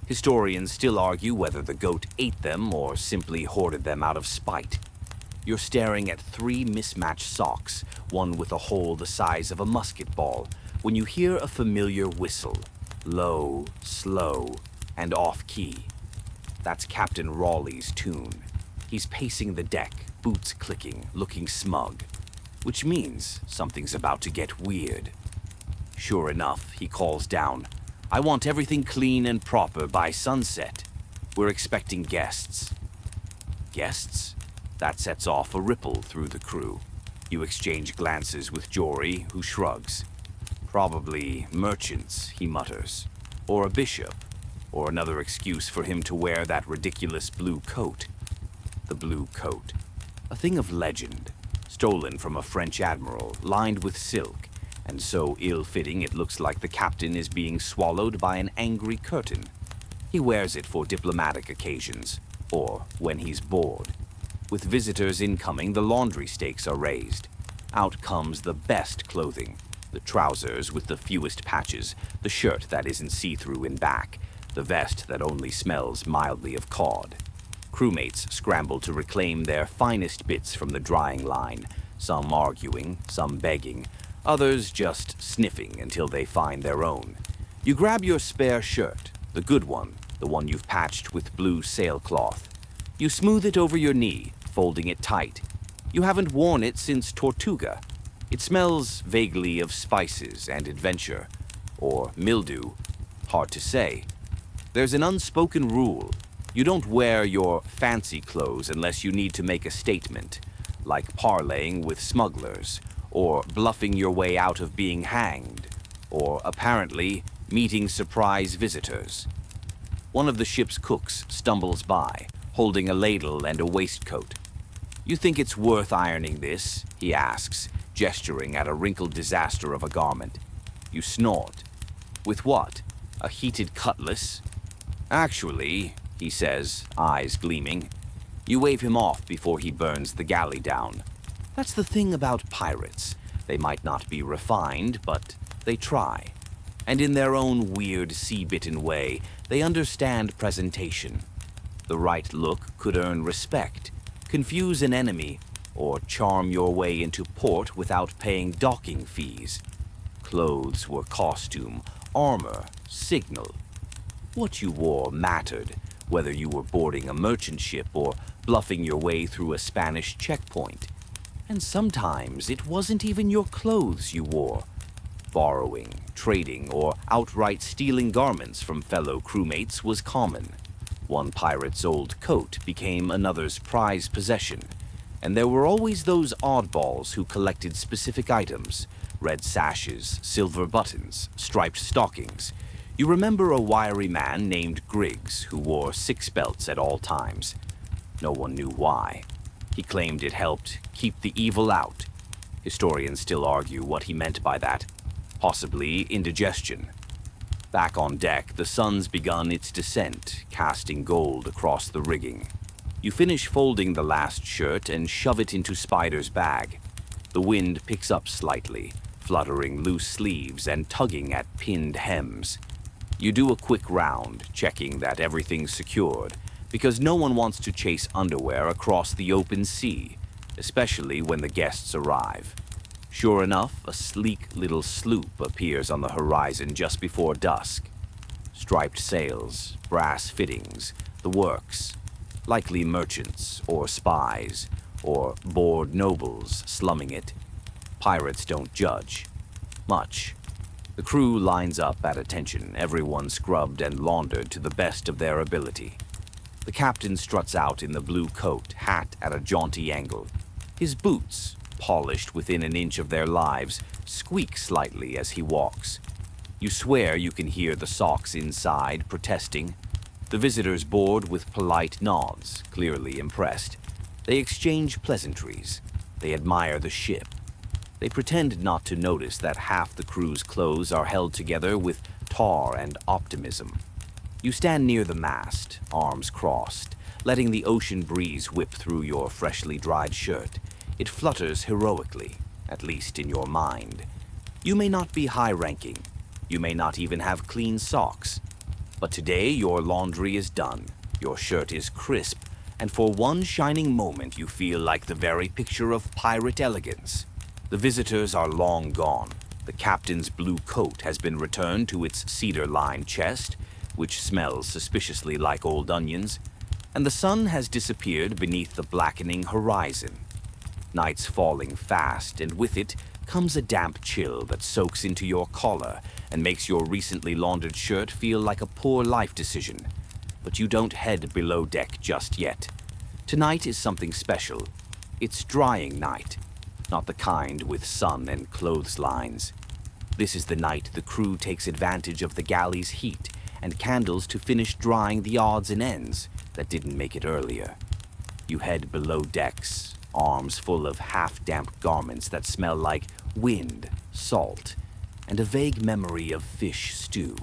Historians still argue whether the goat ate them or simply hoarded them out of spite. You're staring at 3 mismatched socks, one with a hole the size of a musket ball, when you hear a familiar whistle, low, slow, and off-key. That's Captain Raleigh's tune. He's pacing the deck, boots clicking, looking smug, which means something's about to get weird. Sure enough, he calls down, "I want everything clean and proper by sunset. We're expecting guests." Guests? That sets off a ripple through the crew. You exchange glances with Jory, who shrugs. "Probably merchants," he mutters. "Or a bishop. Or another excuse for him to wear that ridiculous blue coat." The blue coat. A thing of legend. Stolen from a French admiral, lined with silk, and so ill-fitting it looks like the captain is being swallowed by an angry curtain. He wears it for diplomatic occasions, or when he's bored. With visitors incoming, the laundry stakes are raised. Out comes the best clothing. The trousers with the fewest patches, the shirt that isn't see-through in back, the vest that only smells mildly of cod. Crewmates scramble to reclaim their finest bits from the drying line, some arguing, some begging, others just sniffing until they find their own. You grab your spare shirt, the good one, the one you've patched with blue sailcloth. You smooth it over your knee, folding it tight. You haven't worn it since Tortuga. It smells vaguely of spices and adventure, or mildew, hard to say. There's an unspoken rule. You don't wear your fancy clothes unless you need to make a statement, like parleying with smugglers, or bluffing your way out of being hanged, or, apparently, meeting surprise visitors. One of the ship's cooks stumbles by, holding a ladle and a waistcoat. "You think it's worth ironing this?" he asks, gesturing at a wrinkled disaster of a garment. You snort. "With what? A heated cutlass?" "Actually," he says, eyes gleaming. You wave him off before he burns the galley down. That's the thing about pirates. They might not be refined, but they try. And in their own weird, sea-bitten way, they understand presentation. The right look could earn respect, confuse an enemy, or charm your way into port without paying docking fees. Clothes were costume, armor, signal. What you wore mattered, whether you were boarding a merchant ship or bluffing your way through a Spanish checkpoint. And sometimes it wasn't even your clothes you wore. Borrowing, trading, or outright stealing garments from fellow crewmates was common. One pirate's old coat became another's prized possession, and there were always those oddballs who collected specific items: red sashes, silver buttons, striped stockings. You remember a wiry man named Griggs who wore 6 belts at all times. No one knew why. He claimed it helped keep the evil out. Historians still argue what he meant by that. Possibly indigestion. Back on deck, the sun's begun its descent, casting gold across the rigging. You finish folding the last shirt and shove it into Spider's bag. The wind picks up slightly, fluttering loose sleeves and tugging at pinned hems. You do a quick round, checking that everything's secured, because no one wants to chase underwear across the open sea, especially when the guests arrive. Sure enough, a sleek little sloop appears on the horizon just before dusk. Striped sails, brass fittings, the works. Likely merchants, or spies, or bored nobles slumming it. Pirates don't judge. Much. The crew lines up at attention, everyone scrubbed and laundered to the best of their ability. The captain struts out in the blue coat, hat at a jaunty angle. His boots, polished within an inch of their lives, squeak slightly as he walks. You swear you can hear the socks inside protesting. The visitors board with polite nods, clearly impressed. They exchange pleasantries. They admire the ship. They pretend not to notice that half the crew's clothes are held together with tar and optimism. You stand near the mast, arms crossed, letting the ocean breeze whip through your freshly dried shirt. It flutters heroically, at least in your mind. You may not be high-ranking. You may not even have clean socks. But today your laundry is done, your shirt is crisp, and for one shining moment you feel like the very picture of pirate elegance. The visitors are long gone. The captain's blue coat has been returned to its cedar-lined chest, which smells suspiciously like old onions, and the sun has disappeared beneath the blackening horizon. Night's falling fast, and with it comes a damp chill that soaks into your collar and makes your recently laundered shirt feel like a poor life decision. But you don't head below deck just yet. Tonight is something special. It's drying night, not the kind with sun and clotheslines. This is the night the crew takes advantage of the galley's heat and candles to finish drying the odds and ends that didn't make it earlier. You head below decks, arms full of half-damp garments that smell like wind, salt, and a vague memory of fish stew.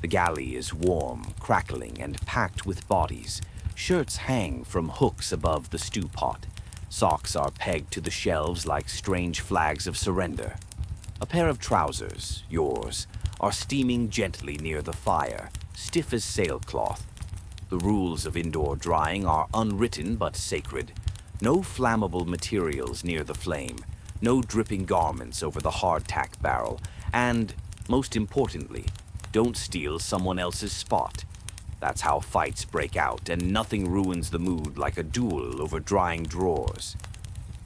The galley is warm, crackling, and packed with bodies. Shirts hang from hooks above the stew pot. Socks are pegged to the shelves like strange flags of surrender. A pair of trousers, yours, are steaming gently near the fire, stiff as sailcloth. The rules of indoor drying are unwritten but sacred. No flammable materials near the flame, no dripping garments over the hardtack barrel, and, most importantly, don't steal someone else's spot. That's how fights break out, and nothing ruins the mood like a duel over drying drawers.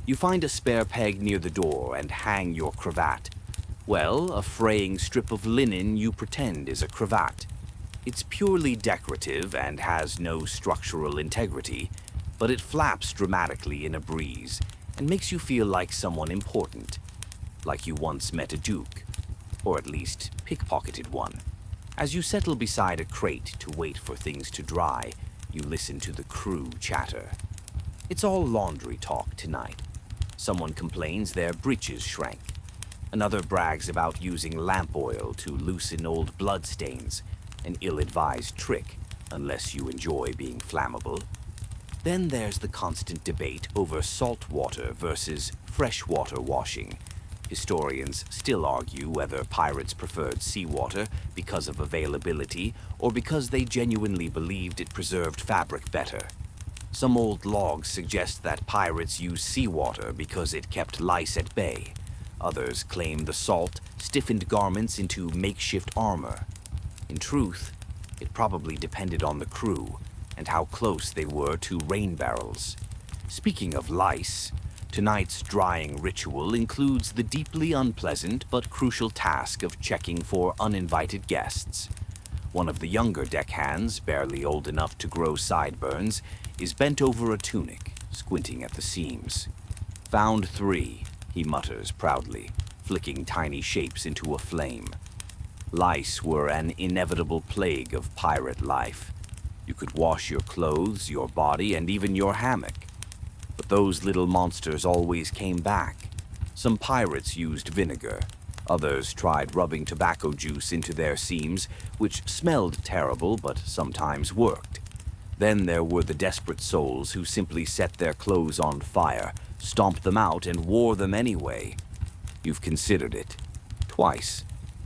You find a spare peg near the door and hang your cravat. Well, a fraying strip of linen you pretend is a cravat. It's purely decorative and has no structural integrity, but it flaps dramatically in a breeze and makes you feel like someone important, like you once met a duke, or at least pickpocketed one. As you settle beside a crate to wait for things to dry, you listen to the crew chatter. It's all laundry talk tonight. Someone complains their breeches shrank. Another brags about using lamp oil to loosen old bloodstains, an ill-advised trick, unless you enjoy being flammable. Then there's the constant debate over saltwater versus freshwater washing. Historians still argue whether pirates preferred seawater because of availability or because they genuinely believed it preserved fabric better. Some old logs suggest that pirates used seawater because it kept lice at bay. Others claim the salt stiffened garments into makeshift armor. In truth, it probably depended on the crew and how close they were to rain barrels. Speaking of lice, tonight's drying ritual includes the deeply unpleasant but crucial task of checking for uninvited guests. One of the younger deckhands, barely old enough to grow sideburns, is bent over a tunic, squinting at the seams. "Found 3, he mutters proudly, flicking tiny shapes into a flame. Lice were an inevitable plague of pirate life. You could wash your clothes, your body, and even your hammock. But those little monsters always came back. Some pirates used vinegar. Others tried rubbing tobacco juice into their seams, which smelled terrible but sometimes worked. Then there were the desperate souls who simply set their clothes on fire, stomped them out, and wore them anyway. You've considered it. Twice.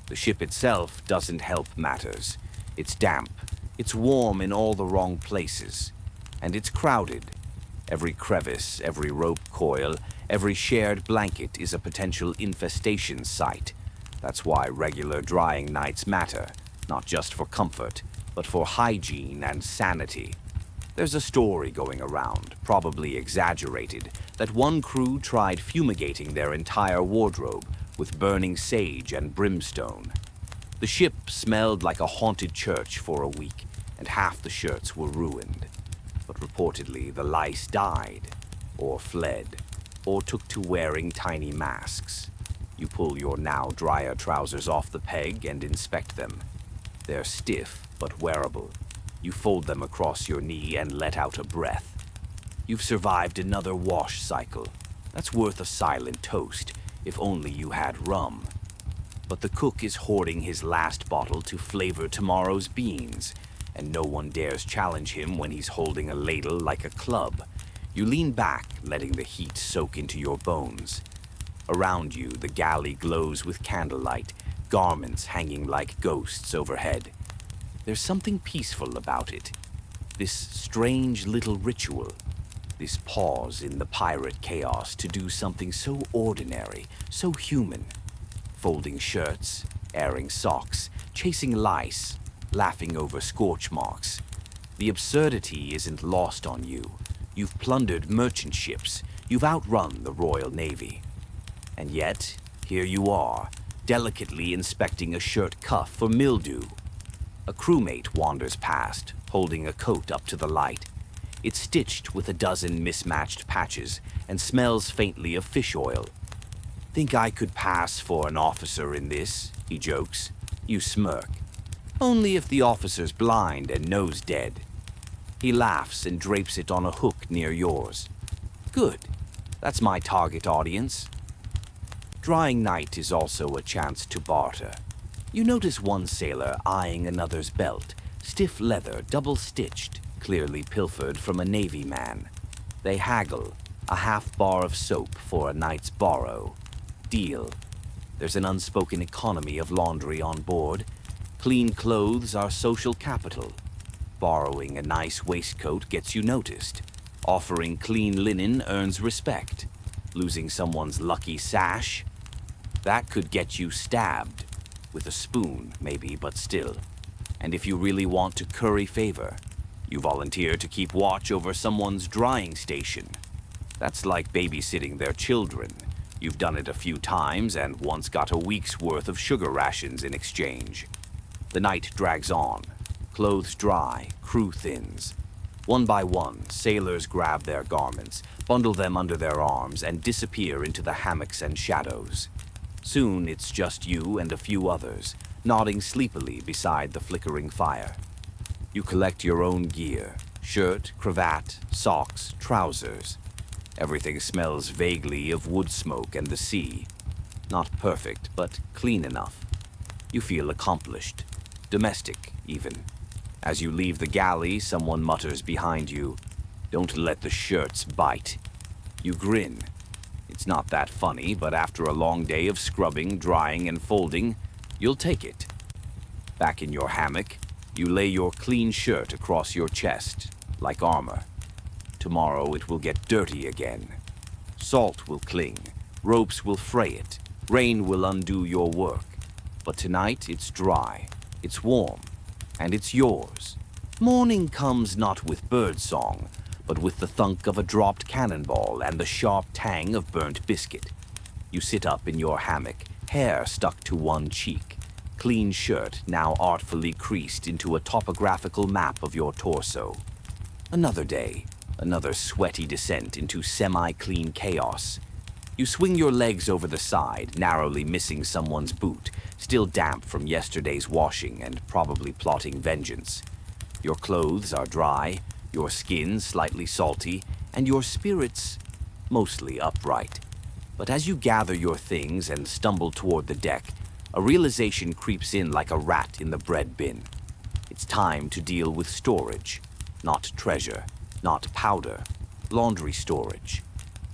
The ship itself doesn't help matters. It's damp. It's warm in all the wrong places. And it's crowded. Every crevice, every rope coil, every shared blanket is a potential infestation site. That's why regular drying nights matter, not just for comfort, but for hygiene and sanity. There's a story going around, probably exaggerated, that one crew tried fumigating their entire wardrobe with burning sage and brimstone. The ship smelled like a haunted church for a week, and half the shirts were ruined. But reportedly the lice died, or fled, or took to wearing tiny masks. You pull your now drier trousers off the peg and inspect them. They're stiff but wearable. You fold them across your knee and let out a breath. You've survived another wash cycle. That's worth a silent toast, if only you had rum. But the cook is hoarding his last bottle to flavor tomorrow's beans, and no one dares challenge him when he's holding a ladle like a club. You lean back, letting the heat soak into your bones. Around you, the galley glows with candlelight, garments hanging like ghosts overhead. There's something peaceful about it. This strange little ritual. This pause in the pirate chaos to do something so ordinary, so human. Folding shirts, airing socks, chasing lice, laughing over scorch marks. The absurdity isn't lost on you. You've plundered merchant ships. You've outrun the Royal Navy. And yet, here you are, delicately inspecting a shirt cuff for mildew. A crewmate wanders past, holding a coat up to the light. It's stitched with a dozen mismatched patches and smells faintly of fish oil. "Think I could pass for an officer in this?" he jokes. You smirk. "Only if the officer's blind and nose dead." He laughs and drapes it on a hook near yours. "Good. That's my target audience." Drying night is also a chance to barter. You notice one sailor eyeing another's belt, stiff leather, double-stitched, clearly pilfered from a Navy man. They haggle, a half bar of soap for a night's borrow. Deal. There's an unspoken economy of laundry on board. Clean clothes are social capital. Borrowing a nice waistcoat gets you noticed. Offering clean linen earns respect. Losing someone's lucky sash? That could get you stabbed. With a spoon, maybe, but still. And if you really want to curry favor, you volunteer to keep watch over someone's drying station. That's like babysitting their children. You've done it a few times and once got a week's worth of sugar rations in exchange. The night drags on. Clothes dry, crew thins. One by one, sailors grab their garments, bundle them under their arms, and disappear into the hammocks and shadows. Soon it's just you and a few others, nodding sleepily beside the flickering fire. You collect your own gear: shirt, cravat, socks, trousers. Everything smells vaguely of wood smoke and the sea. Not perfect, but clean enough. You feel accomplished, domestic even. As you leave the galley, someone mutters behind you, "Don't let the shirts bite." You grin. It's not that funny, but after a long day of scrubbing, drying, and folding, you'll take it. Back in your hammock, you lay your clean shirt across your chest, like armor. Tomorrow it will get dirty again. Salt will cling, ropes will fray it, rain will undo your work. But tonight it's dry, it's warm, and it's yours. Morning comes not with birdsong, but with the thunk of a dropped cannonball and the sharp tang of burnt biscuit. You sit up in your hammock, hair stuck to one cheek. clean shirt now artfully creased into a topographical map of your torso. Another day, another sweaty descent into semi-clean chaos. You swing your legs over the side, narrowly missing someone's boot, still damp from yesterday's washing and probably plotting vengeance. Your clothes are dry, your skin slightly salty, and your spirits mostly upright. But as you gather your things and stumble toward the deck, a realization creeps in like a rat in the bread bin. It's time to deal with storage, not treasure, not powder, laundry storage.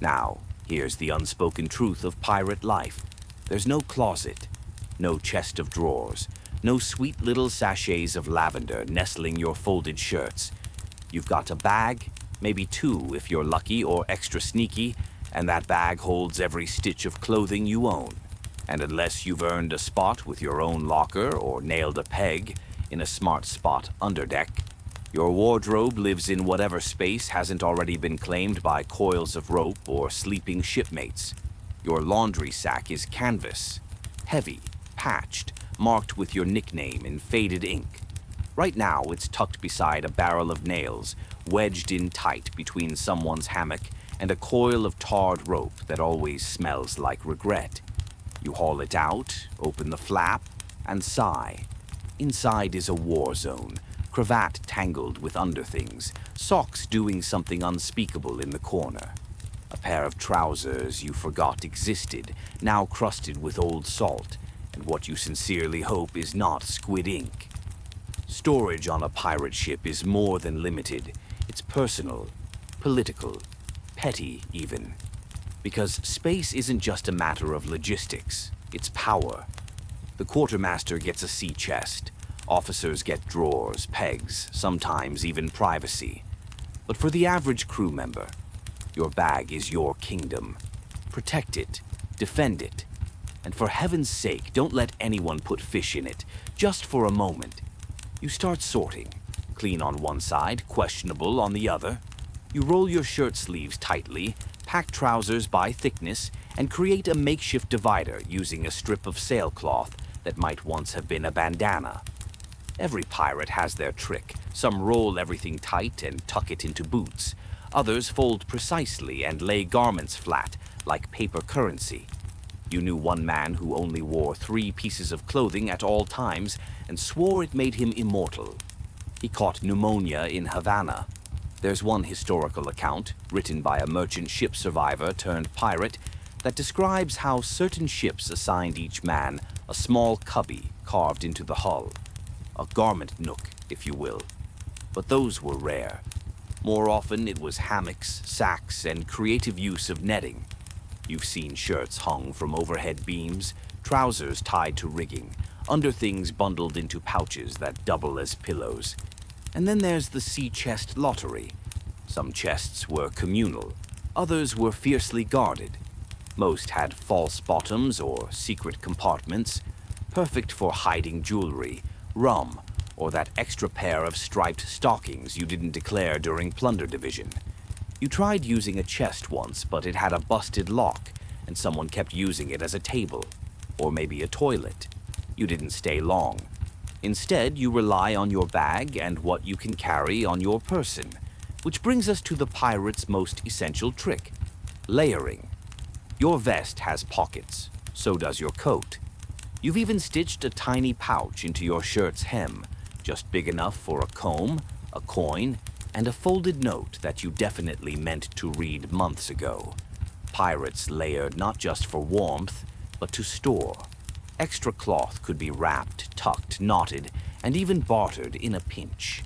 Now, here's the unspoken truth of pirate life. There's no closet, no chest of drawers, no sweet little sachets of lavender nestling your folded shirts. You've got a bag, maybe two if you're lucky or extra sneaky, and that bag holds every stitch of clothing you own. And unless you've earned a spot with your own locker or nailed a peg in a smart spot under deck, your wardrobe lives in whatever space hasn't already been claimed by coils of rope or sleeping shipmates. Your laundry sack is canvas, heavy, patched, marked with your nickname in faded ink. Right now, it's tucked beside a barrel of nails, wedged in tight between someone's hammock and a coil of tarred rope that always smells like regret. You haul it out, open the flap, and sigh. Inside is a war zone, cravat tangled with underthings, socks doing something unspeakable in the corner. A pair of trousers you forgot existed, now crusted with old salt, and what you sincerely hope is not squid ink. Storage on a pirate ship is more than limited. It's personal, political, petty even. Because space isn't just a matter of logistics, it's power. The quartermaster gets a sea chest. Officers get drawers, pegs, sometimes even privacy. But for the average crew member, your bag is your kingdom. Protect it, defend it, and for heaven's sake, don't let anyone put fish in it, just for a moment. You start sorting. Clean on one side, questionable on the other. You roll your shirt sleeves tightly, pack trousers by thickness, and create a makeshift divider using a strip of sailcloth that might once have been a bandana. Every pirate has their trick. Some roll everything tight and tuck it into boots. Others fold precisely and lay garments flat, like paper currency. You knew one man who only wore 3 pieces of clothing at all times and swore it made him immortal. He caught pneumonia in Havana. There's one historical account, written by a merchant ship survivor turned pirate, that describes how certain ships assigned each man a small cubby carved into the hull. A garment nook, if you will. But those were rare. More often it was hammocks, sacks, and creative use of netting. You've seen shirts hung from overhead beams, trousers tied to rigging, underthings bundled into pouches that double as pillows. And then there's the sea chest lottery. Some chests were communal, others were fiercely guarded. Most had false bottoms or secret compartments, perfect for hiding jewelry, rum, or that extra pair of striped stockings you didn't declare during plunder division. You tried using a chest once, but it had a busted lock, and someone kept using it as a table, or maybe a toilet. You didn't stay long. Instead, you rely on your bag and what you can carry on your person, which brings us to the pirate's most essential trick, layering. Your vest has pockets, so does your coat. You've even stitched a tiny pouch into your shirt's hem, just big enough for a comb, a coin, and a folded note that you definitely meant to read months ago. Pirates layered not just for warmth, but to store. Extra cloth could be wrapped, tucked, knotted, and even bartered in a pinch.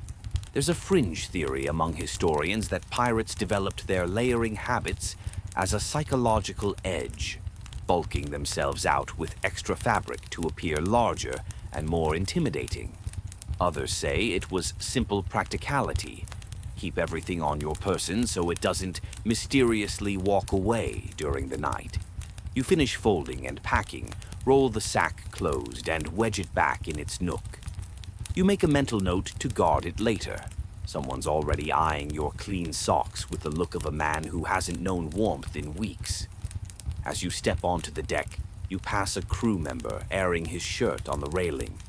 There's a fringe theory among historians that pirates developed their layering habits as a psychological edge, bulking themselves out with extra fabric to appear larger and more intimidating. Others say it was simple practicality. Keep everything on your person so it doesn't mysteriously walk away during the night. You finish folding and packing, roll the sack closed, and wedge it back in its nook. You make a mental note to guard it later. Someone's already eyeing your clean socks with the look of a man who hasn't known warmth in weeks. As you step onto the deck, You pass a crew member airing his shirt on the railing.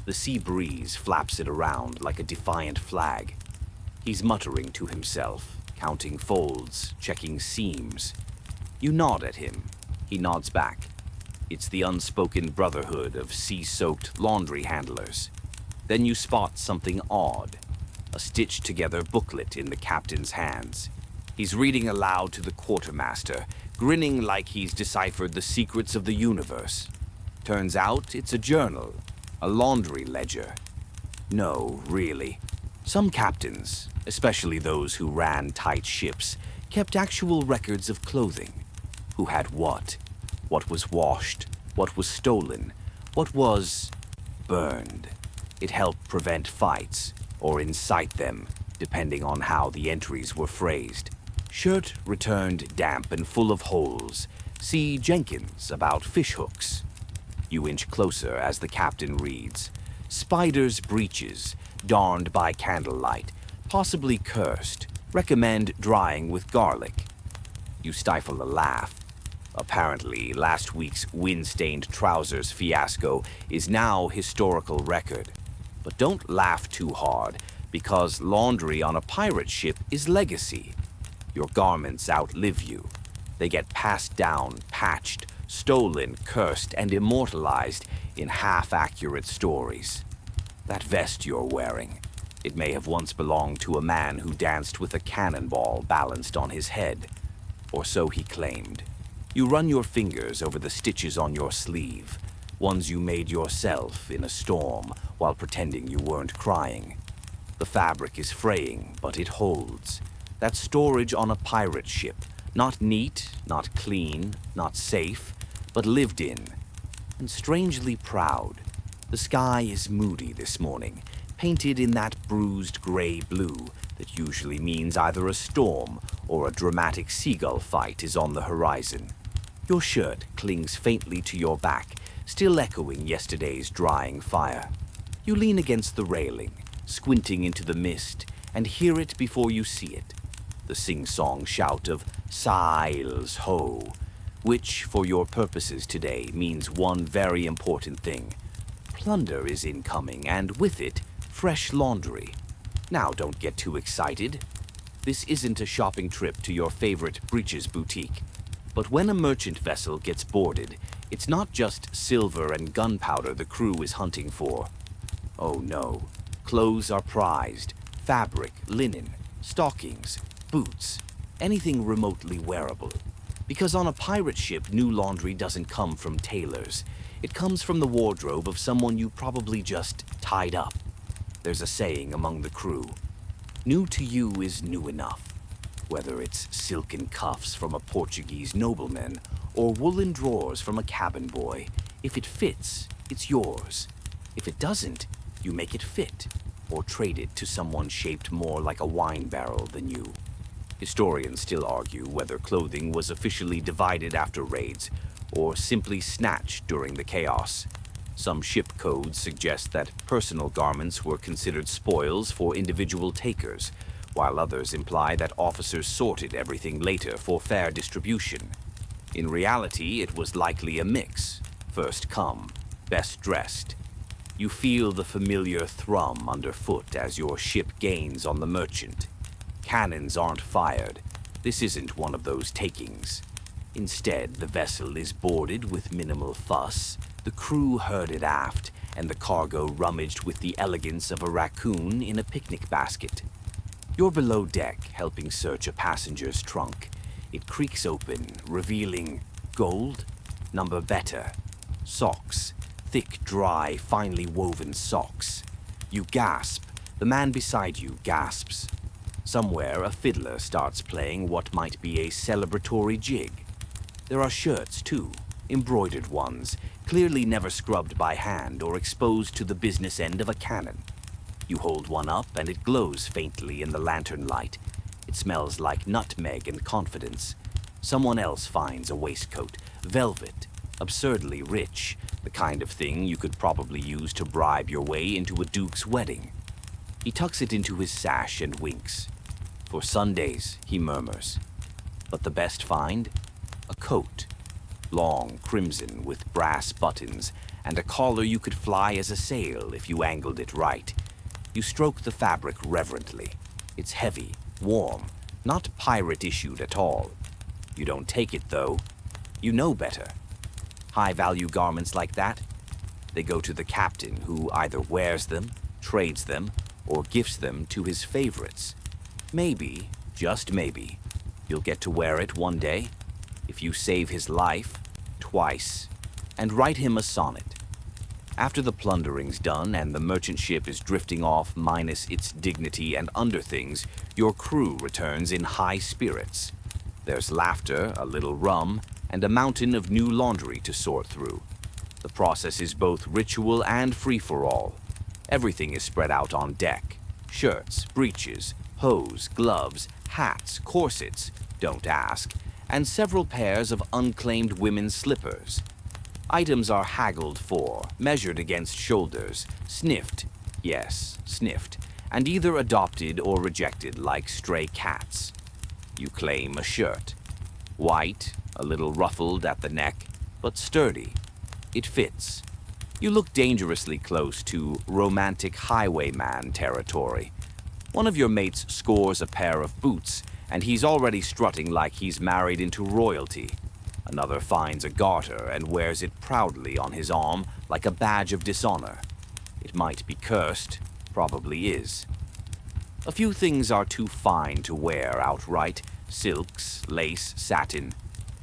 The sea breeze flaps it around like a defiant flag. He's muttering to himself, counting folds, checking seams. You nod at him. He nods back. It's the unspoken brotherhood of sea-soaked laundry handlers. Then you spot something odd. A stitched-together booklet in the captain's hands. He's reading aloud to the quartermaster, grinning like he's deciphered the secrets of the universe. Turns out it's a journal, a laundry ledger. No, really. Some captains, especially those who ran tight ships, kept actual records of clothing. Who had what was washed, what was stolen, what was burned. It helped prevent fights, or incite them, depending on how the entries were phrased. Shirt returned damp and full of holes. See Jenkins about fishhooks. You inch closer as the captain reads. Spider's breeches, darned by candlelight, possibly cursed. Recommend drying with garlic. You stifle a laugh. Apparently, last week's wind-stained trousers fiasco is now historical record. But don't laugh too hard, because laundry on a pirate ship is legacy. Your garments outlive you. They get passed down, patched, stolen, cursed, and immortalized in half-accurate stories. That vest you're wearing, it may have once belonged to a man who danced with a cannonball balanced on his head. Or so he claimed. You run your fingers over the stitches on your sleeve, ones you made yourself in a storm while pretending you weren't crying. The fabric is fraying, but it holds. That's storage on a pirate ship. Not neat, not clean, not safe, but lived in. And strangely proud. The sky is moody this morning, painted in that bruised gray blue that usually means either a storm or a dramatic seagull fight is on the horizon. Your shirt clings faintly to your back, still echoing yesterday's drying fire. You lean against the railing, squinting into the mist, and hear it before you see it. The sing-song shout of "Sails ho!" which, for your purposes today, means one very important thing. Plunder is incoming, and with it, fresh laundry. Now don't get too excited. This isn't a shopping trip to your favorite breeches boutique. But when a merchant vessel gets boarded, it's not just silver and gunpowder the crew is hunting for. Oh no, clothes are prized, fabric, linen, stockings, boots, anything remotely wearable. Because on a pirate ship, new laundry doesn't come from tailors. It comes from the wardrobe of someone you probably just tied up. There's a saying among the crew. New to you is new enough. Whether it's silken cuffs from a Portuguese nobleman or woolen drawers from a cabin boy, if it fits, it's yours. If it doesn't, you make it fit, or trade it to someone shaped more like a wine barrel than you. Historians still argue whether clothing was officially divided after raids, or simply snatched during the chaos. Some ship codes suggest that personal garments were considered spoils for individual takers, while others imply that officers sorted everything later for fair distribution. In reality, it was likely a mix. First come, best dressed. You feel the familiar thrum underfoot as your ship gains on the merchant. Cannons aren't fired. This isn't one of those takings. Instead, the vessel is boarded with minimal fuss, the crew herded aft, and the cargo rummaged with the elegance of a raccoon in a picnic basket. You're below deck, helping search a passenger's trunk. It creaks open, revealing gold, number better, socks, thick, dry, finely woven socks. You gasp. The man beside you gasps. Somewhere, a fiddler starts playing what might be a celebratory jig. There are shirts, too, embroidered ones, clearly never scrubbed by hand or exposed to the business end of a cannon. You hold one up and it glows faintly in the lantern light. It smells like nutmeg and confidence. Someone else finds a waistcoat, velvet, absurdly rich, the kind of thing you could probably use to bribe your way into a duke's wedding. He tucks it into his sash and winks. For Sundays, he murmurs. But the best find? A coat. long crimson with brass buttons, and a collar you could fly as a sail if you angled it right. You stroke the fabric reverently. It's heavy, warm, not pirate-issued at all. You don't take it, though. You know better. High-value garments like that, they go to the captain, who either wears them, trades them, or gifts them to his favorites. Maybe, just maybe, you'll get to wear it one day, if you save his life, twice, and write him a sonnet. After the plundering's done and the merchant ship is drifting off minus its dignity and underthings, your crew returns in high spirits. There's laughter, a little rum, and a mountain of new laundry to sort through. The process is both ritual and free-for-all. Everything is spread out on deck. Shirts, breeches, hose, gloves, hats, corsets, don't ask, and several pairs of unclaimed women's slippers. Items are haggled for, measured against shoulders, sniffed, yes, sniffed, and either adopted or rejected like stray cats. You claim a shirt. White, a little ruffled at the neck, but sturdy. It fits. You look dangerously close to romantic highwayman territory. One of your mates scores a pair of boots, and he's already strutting like he's married into royalty. Another finds a garter and wears it proudly on his arm like a badge of dishonor. It might be cursed, probably is. A few things are too fine to wear outright. Silks, lace, satin.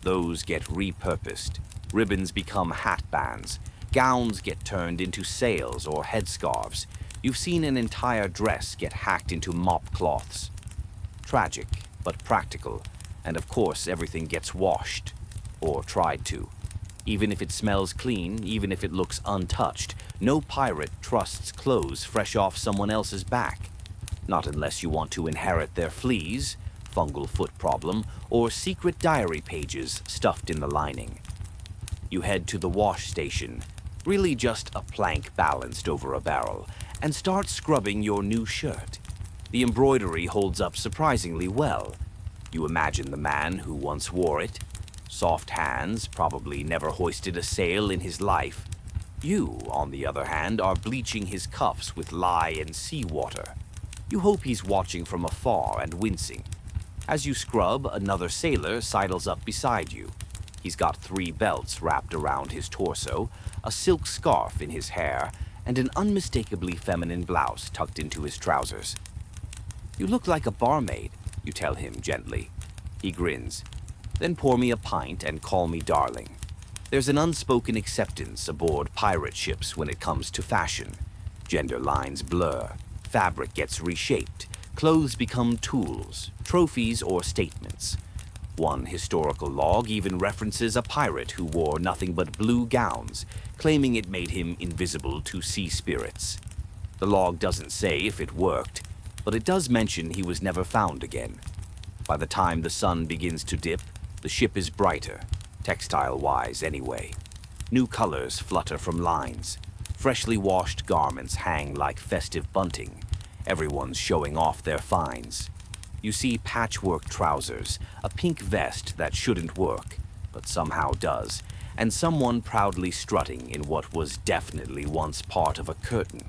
Those get repurposed. Ribbons become hat bands. Gowns get turned into sails or headscarves. You've seen an entire dress get hacked into mop cloths. Tragic, but practical. And of course, everything gets washed. Or tried to. Even if it smells clean, even if it looks untouched, no pirate trusts clothes fresh off someone else's back. Not unless you want to inherit their fleas, fungal foot problem, or secret diary pages stuffed in the lining. You head to the wash station, really just a plank balanced over a barrel, and start scrubbing your new shirt. The embroidery holds up surprisingly well. You imagine the man who once wore it. Soft hands, probably never hoisted a sail in his life. You, on the other hand, are bleaching his cuffs with lye and seawater. You hope he's watching from afar and wincing. As you scrub, another sailor sidles up beside you. He's got 3 belts wrapped around his torso, a silk scarf in his hair, and an unmistakably feminine blouse tucked into his trousers. "You look like a barmaid," you tell him gently. He grins. "Then pour me a pint and call me darling." There's an unspoken acceptance aboard pirate ships when it comes to fashion. Gender lines blur, fabric gets reshaped, clothes become tools, trophies or statements. One historical log even references a pirate who wore nothing but blue gowns, claiming it made him invisible to sea spirits. The log doesn't say if it worked, but it does mention he was never found again. By the time the sun begins to dip, the ship is brighter, textile-wise anyway. New colors flutter from lines. Freshly washed garments hang like festive bunting. Everyone's showing off their finds. You see patchwork trousers, a pink vest that shouldn't work, but somehow does, and someone proudly strutting in what was definitely once part of a curtain.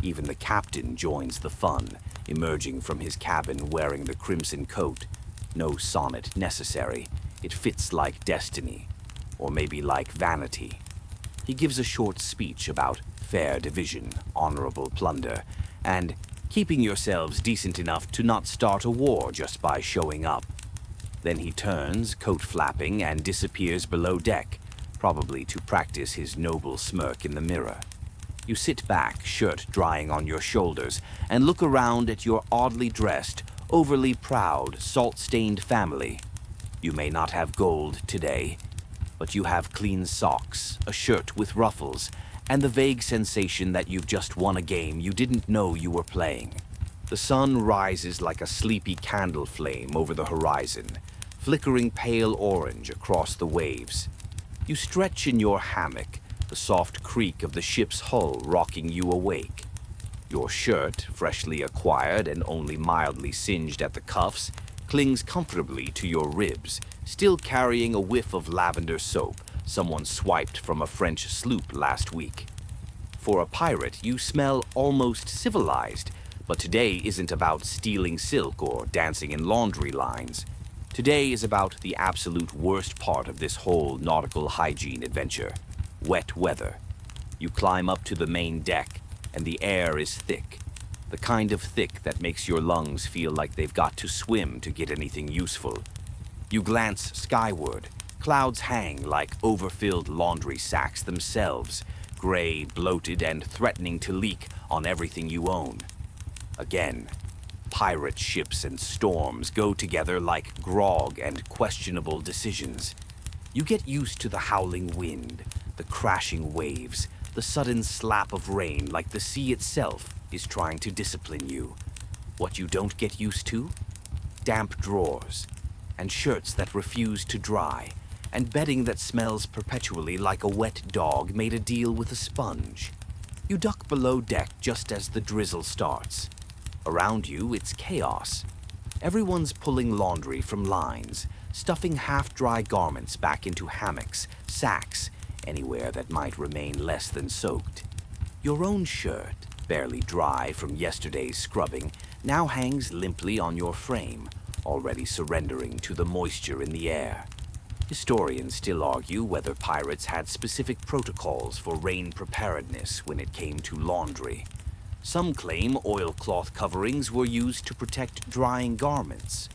Even the captain joins the fun, emerging from his cabin wearing the crimson coat. No sonnet necessary. It fits like destiny, or maybe like vanity. He gives a short speech about fair division, honorable plunder, and keeping yourselves decent enough to not start a war just by showing up. Then he turns, coat flapping, and disappears below deck, probably to practice his noble smirk in the mirror. You sit back, shirt drying on your shoulders, and look around at your oddly dressed, overly proud, salt-stained family. You may not have gold today, but you have clean socks, a shirt with ruffles, and the vague sensation that you've just won a game you didn't know you were playing. The sun rises like a sleepy candle flame over the horizon, flickering pale orange across the waves. You stretch in your hammock, the soft creak of the ship's hull rocking you awake. Your shirt, freshly acquired and only mildly singed at the cuffs, clings comfortably to your ribs, still carrying a whiff of lavender soap, someone swiped from a French sloop last week. For a pirate, you smell almost civilized, but today isn't about stealing silk or dancing in laundry lines. Today is about the absolute worst part of this whole nautical hygiene adventure: wet weather. You climb up to the main deck, and the air is thick. The kind of thick that makes your lungs feel like they've got to swim to get anything useful. You glance skyward. Clouds hang like overfilled laundry sacks themselves, gray, bloated, and threatening to leak on everything you own. Again, pirate ships and storms go together like grog and questionable decisions. You get used to the howling wind, the crashing waves, the sudden slap of rain like the sea itself is trying to discipline you. What you don't get used to? Damp drawers, and shirts that refuse to dry, and bedding that smells perpetually like a wet dog made a deal with a sponge. You duck below deck just as the drizzle starts. Around you, it's chaos. Everyone's pulling laundry from lines, stuffing half-dry garments back into hammocks, sacks, anywhere that might remain less than soaked. Your own shirt, barely dry from yesterday's scrubbing, now hangs limply on your frame, already surrendering to the moisture in the air. Historians still argue whether pirates had specific protocols for rain preparedness when it came to laundry. Some claim oilcloth coverings were used to protect drying garments.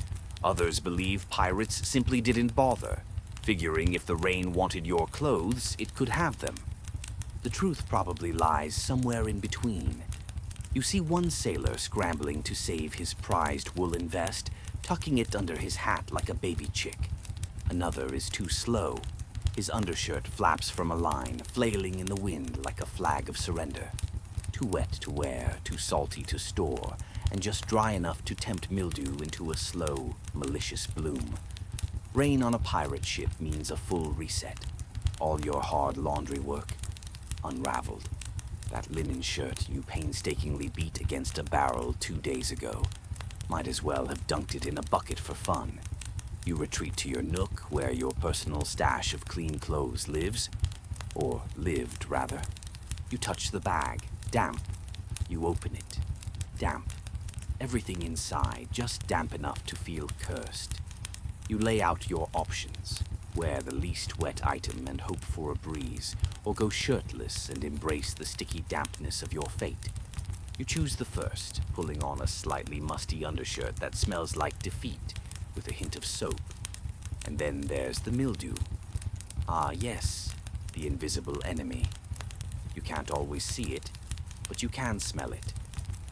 Others believe pirates simply didn't bother, figuring if the rain wanted your clothes, it could have them. The truth probably lies somewhere in between. You see one sailor scrambling to save his prized woolen vest, tucking it under his hat like a baby chick. Another is too slow. His undershirt flaps from a line, flailing in the wind like a flag of surrender. Too wet to wear, too salty to store, and just dry enough to tempt mildew into a slow, malicious bloom. Rain on a pirate ship means a full reset. All your hard laundry work, unraveled. That linen shirt you painstakingly beat against a barrel 2 days ago. Might as well have dunked it in a bucket for fun. You retreat to your nook where your personal stash of clean clothes lives. Or lived, rather. You touch the bag, damp. You open it, damp. Everything inside just damp enough to feel cursed. You lay out your options. Wear the least wet item and hope for a breeze, or go shirtless and embrace the sticky dampness of your fate. You choose the first, pulling on a slightly musty undershirt that smells like defeat, with a hint of soap. And then there's the mildew. Ah, yes, the invisible enemy. You can't always see it, but you can smell it.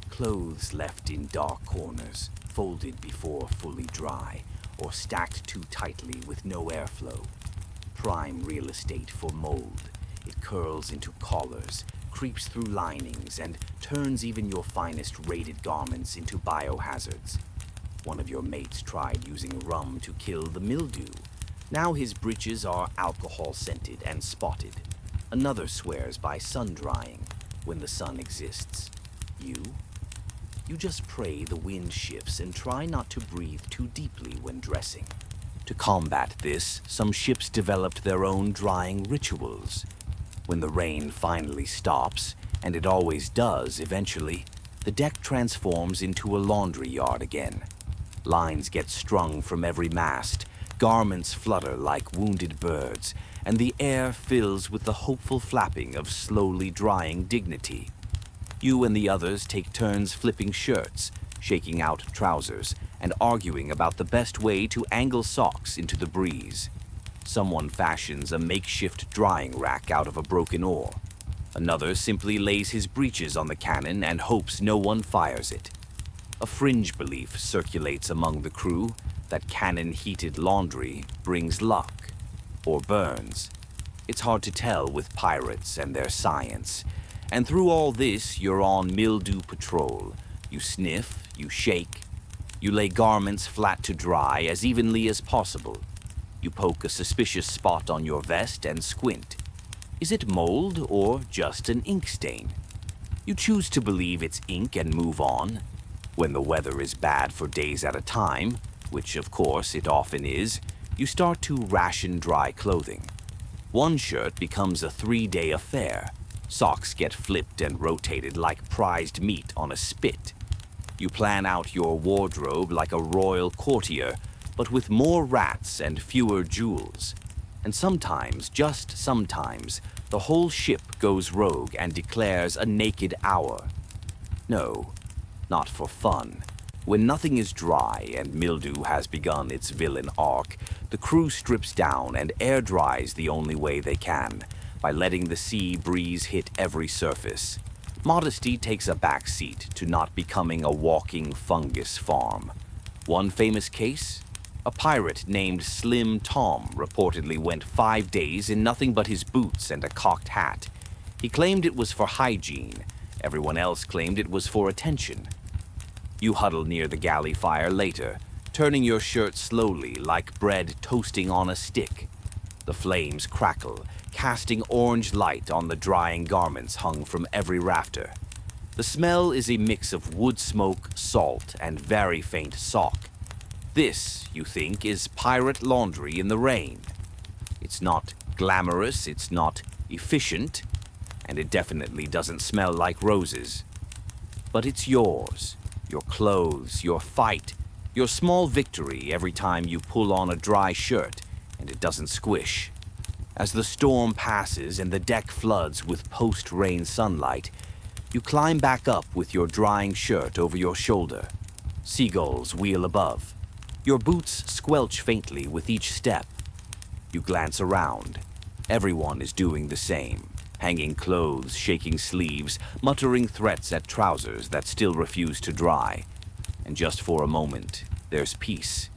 Clothes left in dark corners, folded before fully dry, or stacked too tightly with no airflow. Prime real estate for mold. It curls into collars, creeps through linings, and turns even your finest rated garments into biohazards. One of your mates tried using rum to kill the mildew. Now his breeches are alcohol-scented and spotted. Another swears by sun-drying, when the sun exists. You just pray the wind shifts and try not to breathe too deeply when dressing. To combat this, some ships developed their own drying rituals. When the rain finally stops, and it always does eventually, the deck transforms into a laundry yard again. Lines get strung from every mast, garments flutter like wounded birds, and the air fills with the hopeful flapping of slowly drying dignity. You and the others take turns flipping shirts, shaking out trousers, and arguing about the best way to angle socks into the breeze. Someone fashions a makeshift drying rack out of a broken oar. Another simply lays his breeches on the cannon and hopes no one fires it. A fringe belief circulates among the crew that cannon-heated laundry brings luck, or burns. It's hard to tell with pirates and their science. And through all this, you're on mildew patrol. You sniff, you shake, you lay garments flat to dry as evenly as possible. You poke a suspicious spot on your vest and squint. Is it mold or just an ink stain? You choose to believe it's ink and move on. When the weather is bad for days at a time, which of course it often is, you start to ration dry clothing. One shirt becomes a 3-day affair. Socks get flipped and rotated like prized meat on a spit. You plan out your wardrobe like a royal courtier, but with more rats and fewer jewels. And sometimes, just sometimes, the whole ship goes rogue and declares a naked hour. No, not for fun. When nothing is dry and mildew has begun its villain arc, the crew strips down and air dries the only way they can, by letting the sea breeze hit every surface. Modesty takes a back seat to not becoming a walking fungus farm. One famous case? A pirate named Slim Tom reportedly went 5 days in nothing but his boots and a cocked hat. He claimed it was for hygiene. Everyone else claimed it was for attention. You huddle near the galley fire later, turning your shirt slowly like bread toasting on a stick. The flames crackle, casting orange light on the drying garments hung from every rafter. The smell is a mix of wood smoke, salt, and very faint sock. This, you think, is pirate laundry in the rain. It's not glamorous, it's not efficient, and it definitely doesn't smell like roses. But it's yours. Your clothes, your fight, your small victory every time you pull on a dry shirt and it doesn't squish. As the storm passes and the deck floods with post-rain sunlight, you climb back up with your drying shirt over your shoulder. Seagulls wheel above. Your boots squelch faintly with each step. You glance around. Everyone is doing the same. Hanging clothes, shaking sleeves, muttering threats at trousers that still refuse to dry. And just for a moment, there's peace.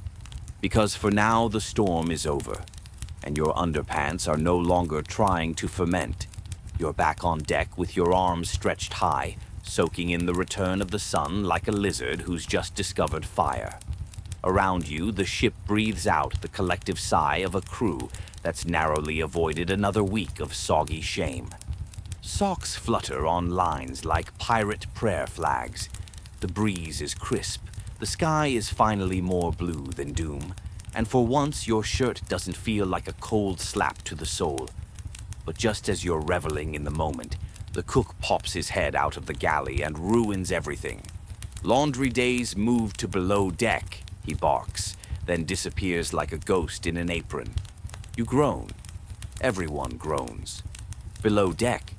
Because for now the storm is over, and your underpants are no longer trying to ferment. You're back on deck with your arms stretched high, soaking in the return of the sun like a lizard who's just discovered fire. Around you, the ship breathes out the collective sigh of a crew that's narrowly avoided another week of soggy shame. Socks flutter on lines like pirate prayer flags. The breeze is crisp. The sky is finally more blue than doom. And for once, your shirt doesn't feel like a cold slap to the soul. But just as you're reveling in the moment, the cook pops his head out of the galley and ruins everything. "Laundry days move to below deck," he barks, then disappears like a ghost in an apron. You groan. Everyone groans. Below deck,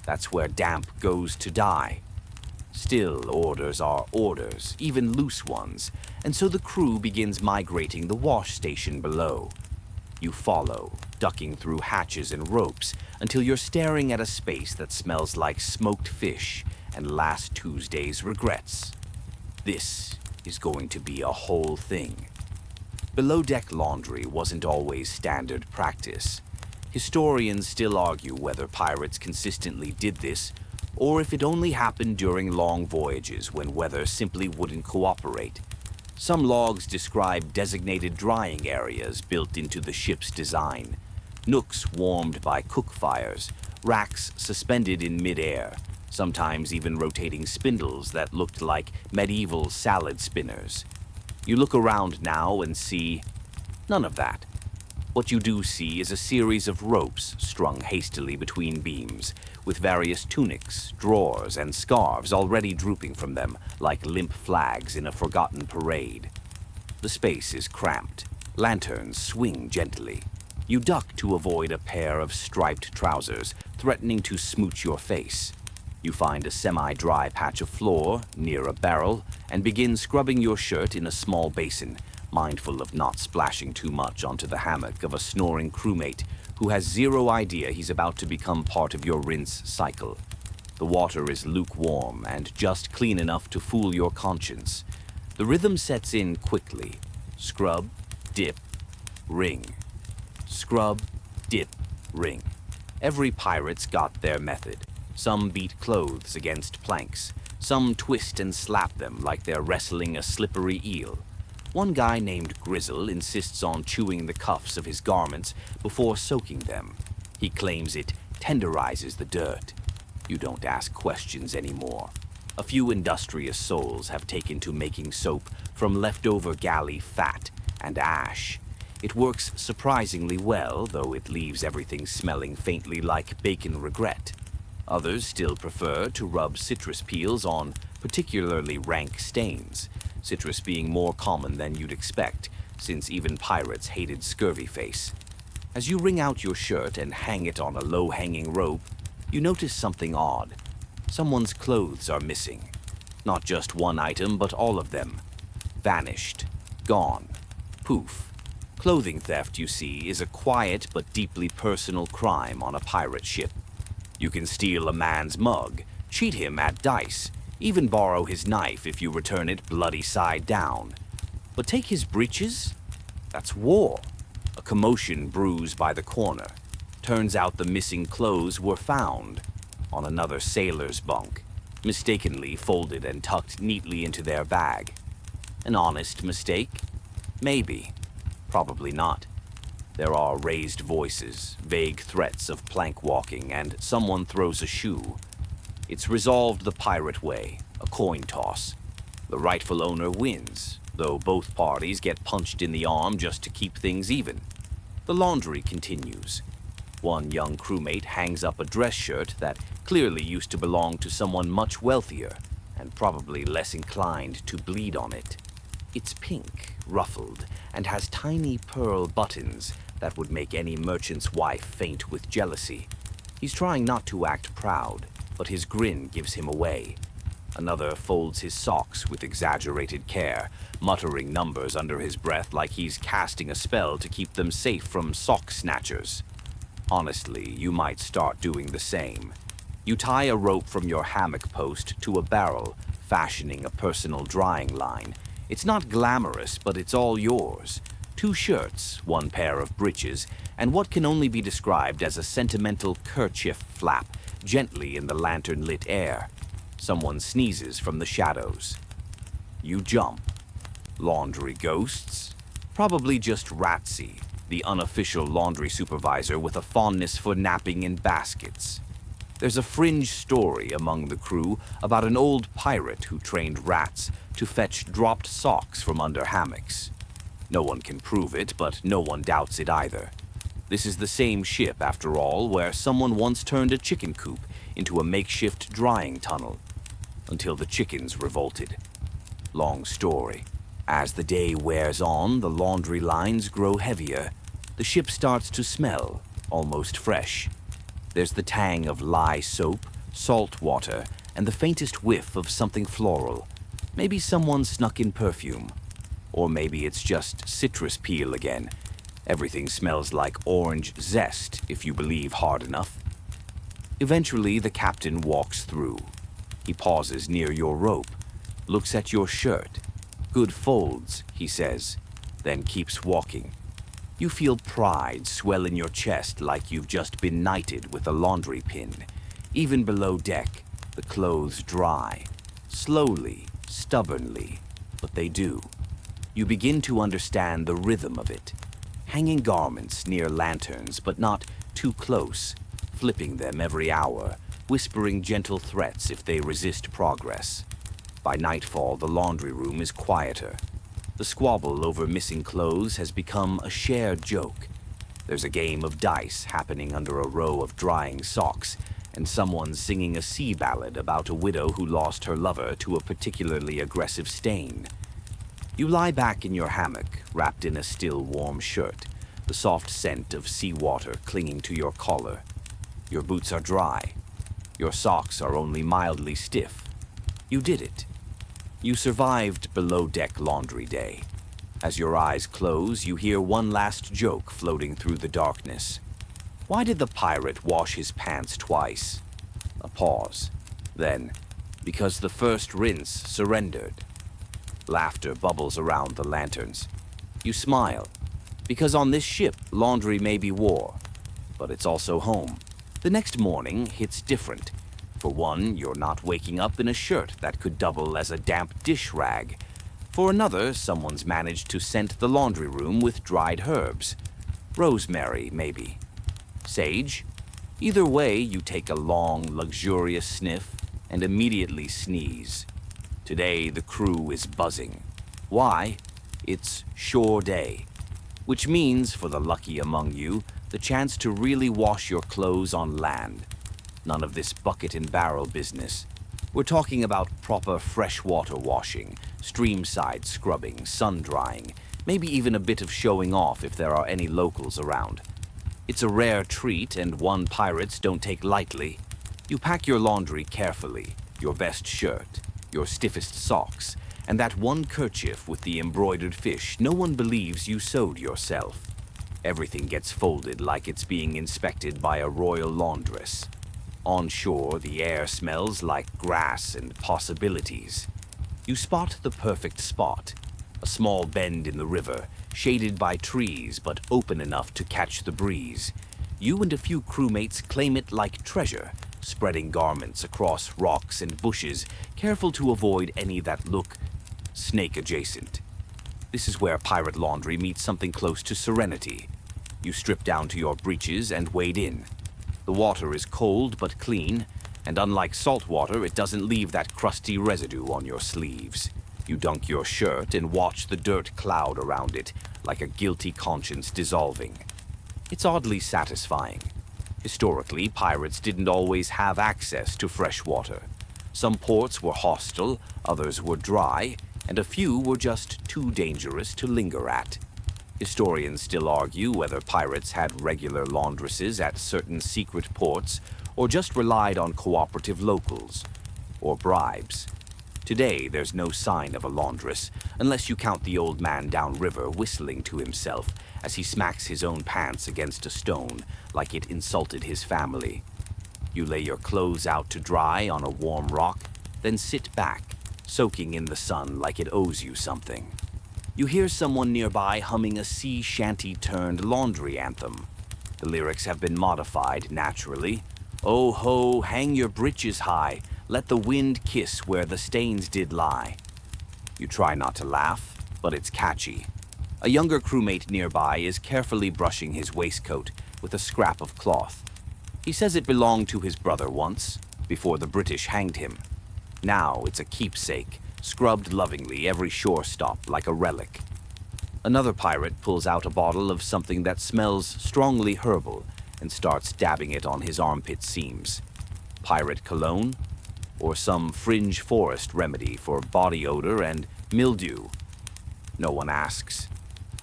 that's where damp goes to die. Still, orders are orders, even loose ones, and so the crew begins migrating the wash station below. You follow, ducking through hatches and ropes, until you're staring at a space that smells like smoked fish and last Tuesday's regrets. This is going to be a whole thing. Below-deck laundry wasn't always standard practice. Historians still argue whether pirates consistently did this, or if it only happened during long voyages when weather simply wouldn't cooperate. Some logs describe designated drying areas built into the ship's design, nooks warmed by cook fires, racks suspended in mid-air, sometimes even rotating spindles that looked like medieval salad spinners. You look around now and see none of that. What you do see is a series of ropes strung hastily between beams, with various tunics, drawers, and scarves already drooping from them like limp flags in a forgotten parade. The space is cramped. Lanterns swing gently. You duck to avoid a pair of striped trousers threatening to smooch your face. You find a semi-dry patch of floor near a barrel and begin scrubbing your shirt in a small basin, mindful of not splashing too much onto the hammock of a snoring crewmate who has zero idea he's about to become part of your rinse cycle. The water is lukewarm and just clean enough to fool your conscience. The rhythm sets in quickly. Scrub, dip, ring. Scrub, dip, ring. Every pirate's got their method. Some beat clothes against planks. Some twist and slap them like they're wrestling a slippery eel. One guy named Grizzle insists on chewing the cuffs of his garments before soaking them. He claims it tenderizes the dirt. You don't ask questions anymore. A few industrious souls have taken to making soap from leftover galley fat and ash. It works surprisingly well, though it leaves everything smelling faintly like bacon regret. Others still prefer to rub citrus peels on particularly rank stains, citrus being more common than you'd expect, since even pirates hated scurvy face. As you wring out your shirt and hang it on a low-hanging rope, you notice something odd. Someone's clothes are missing. Not just one item, but all of them. Vanished. Gone. Poof. Clothing theft, you see, is a quiet but deeply personal crime on a pirate ship. You can steal a man's mug, cheat him at dice, even borrow his knife if you return it bloody side down. But take his breeches? That's war. A commotion brews by the corner. Turns out the missing clothes were found on another sailor's bunk, mistakenly folded and tucked neatly into their bag. An honest mistake? Maybe. Probably not. There are raised voices, vague threats of plank walking, and someone throws a shoe. It's resolved the pirate way, a coin toss. The rightful owner wins, though both parties get punched in the arm just to keep things even. The laundry continues. One young crewmate hangs up a dress shirt that clearly used to belong to someone much wealthier, and probably less inclined to bleed on it. It's pink, ruffled, and has tiny pearl buttons that would make any merchant's wife faint with jealousy. He's trying not to act proud, but his grin gives him away. Another folds his socks with exaggerated care, muttering numbers under his breath like he's casting a spell to keep them safe from sock snatchers. Honestly, you might start doing the same. You tie a rope from your hammock post to a barrel, fashioning a personal drying line. It's not glamorous, but it's all yours. 2 shirts, 1 pair of breeches, and what can only be described as a sentimental kerchief flap gently in the lantern-lit air. Someone sneezes from the shadows. You jump. Laundry ghosts? Probably just Ratsy, the unofficial laundry supervisor with a fondness for napping in baskets. There's a fringe story among the crew about an old pirate who trained rats to fetch dropped socks from under hammocks. No one can prove it, but no one doubts it either. This is the same ship, after all, where someone once turned a chicken coop into a makeshift drying tunnel, until the chickens revolted. Long story. As the day wears on, the laundry lines grow heavier. The ship starts to smell, almost fresh. There's the tang of lye soap, salt water, and the faintest whiff of something floral. Maybe someone snuck in perfume. Or maybe it's just citrus peel again. Everything smells like orange zest, if you believe hard enough. Eventually, the captain walks through. He pauses near your rope, looks at your shirt. Good folds, he says, then keeps walking. You feel pride swell in your chest like you've just been knighted with a laundry pin. Even below deck, the clothes dry. Slowly, stubbornly, but they do. You begin to understand the rhythm of it. Hanging garments near lanterns, but not too close, flipping them every hour, whispering gentle threats if they resist progress. By nightfall, the laundry room is quieter. The squabble over missing clothes has become a shared joke. There's a game of dice happening under a row of drying socks, and someone singing a sea ballad about a widow who lost her lover to a particularly aggressive stain. You lie back in your hammock, wrapped in a still warm shirt, the soft scent of seawater clinging to your collar. Your boots are dry. Your socks are only mildly stiff. You did it. You survived below-deck laundry day. As your eyes close, you hear one last joke floating through the darkness. Why did the pirate wash his pants twice? A pause. Then, because the first rinse surrendered. Laughter bubbles around the lanterns. You smile. Because on this ship, laundry may be war, but it's also home. The next morning hits different. For one, you're not waking up in a shirt that could double as a damp dish rag. For another, someone's managed to scent the laundry room with dried herbs. Rosemary, maybe. Sage? Either way, you take a long, luxurious sniff and immediately sneeze. Today, the crew is buzzing. Why? It's shore day. which means, for the lucky among you, the chance to really wash your clothes on land. None of this bucket and barrel business. We're talking about proper freshwater washing, streamside scrubbing, sun drying, maybe even a bit of showing off if there are any locals around. It's a rare treat and one pirates don't take lightly. You pack your laundry carefully, your best shirt, your stiffest socks, and that one kerchief with the embroidered fish no one believes you sewed yourself. Everything gets folded like it's being inspected by a royal laundress. On shore, the air smells like grass and possibilities. You spot the perfect spot, a small bend in the river, shaded by trees but open enough to catch the breeze. You and a few crewmates claim it like treasure, spreading garments across rocks and bushes, careful to avoid any that look snake adjacent. This is where pirate laundry meets something close to serenity. You strip down to your breeches and wade in. The water is cold but clean, and unlike salt water, it doesn't leave that crusty residue on your sleeves. You dunk your shirt and watch the dirt cloud around it, like a guilty conscience dissolving. It's oddly satisfying. Historically, pirates didn't always have access to fresh water. Some ports were hostile, others were dry, and a few were just too dangerous to linger at. Historians still argue whether pirates had regular laundresses at certain secret ports or just relied on cooperative locals or bribes. Today, there's no sign of a laundress, unless you count the old man downriver whistling to himself as he smacks his own pants against a stone like it insulted his family. You lay your clothes out to dry on a warm rock, then sit back, soaking in the sun like it owes you something. You hear someone nearby humming a sea shanty-turned laundry anthem. The lyrics have been modified, naturally. Oh ho, hang your breeches high, let the wind kiss where the stains did lie. You try not to laugh, but it's catchy. A younger crewmate nearby is carefully brushing his waistcoat with a scrap of cloth. He says it belonged to his brother once, before the British hanged him. Now it's a keepsake, scrubbed lovingly every shore stop like a relic. Another pirate pulls out a bottle of something that smells strongly herbal and starts dabbing it on his armpit seams. Pirate cologne? Or some fringe forest remedy for body odor and mildew? No one asks.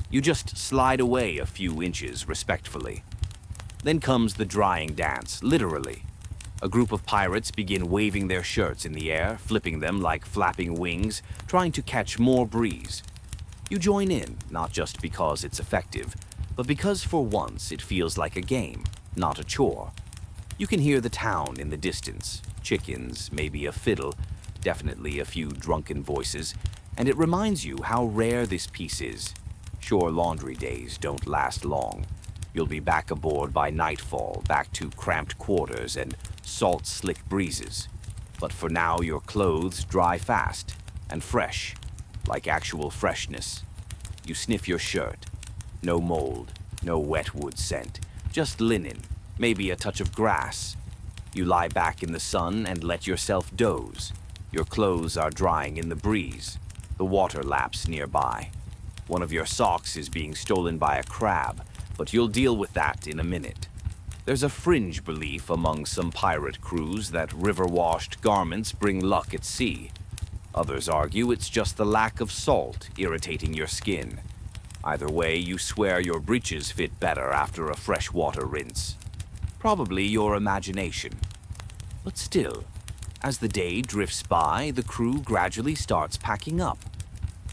You just slide away a few inches respectfully. Then comes the drying dance, literally. A group of pirates begin waving their shirts in the air, flipping them like flapping wings, trying to catch more breeze. You join in, not just because it's effective, but because for once it feels like a game, not a chore. You can hear the town in the distance, chickens, maybe a fiddle, definitely a few drunken voices, and it reminds you how rare this piece is. Shore laundry days don't last long. You'll be back aboard by nightfall, back to cramped quarters and salt-slick breezes. But for now, your clothes dry fast and fresh, like actual freshness. You sniff your shirt. No mold, no wet wood scent, just linen, maybe a touch of grass. You lie back in the sun and let yourself doze. Your clothes are drying in the breeze. The water laps nearby. One of your socks is being stolen by a crab, but you'll deal with that in a minute. There's a fringe belief among some pirate crews that river-washed garments bring luck at sea. Others argue it's just the lack of salt irritating your skin. Either way, you swear your breeches fit better after a freshwater rinse. Probably your imagination. But still, as the day drifts by, the crew gradually starts packing up.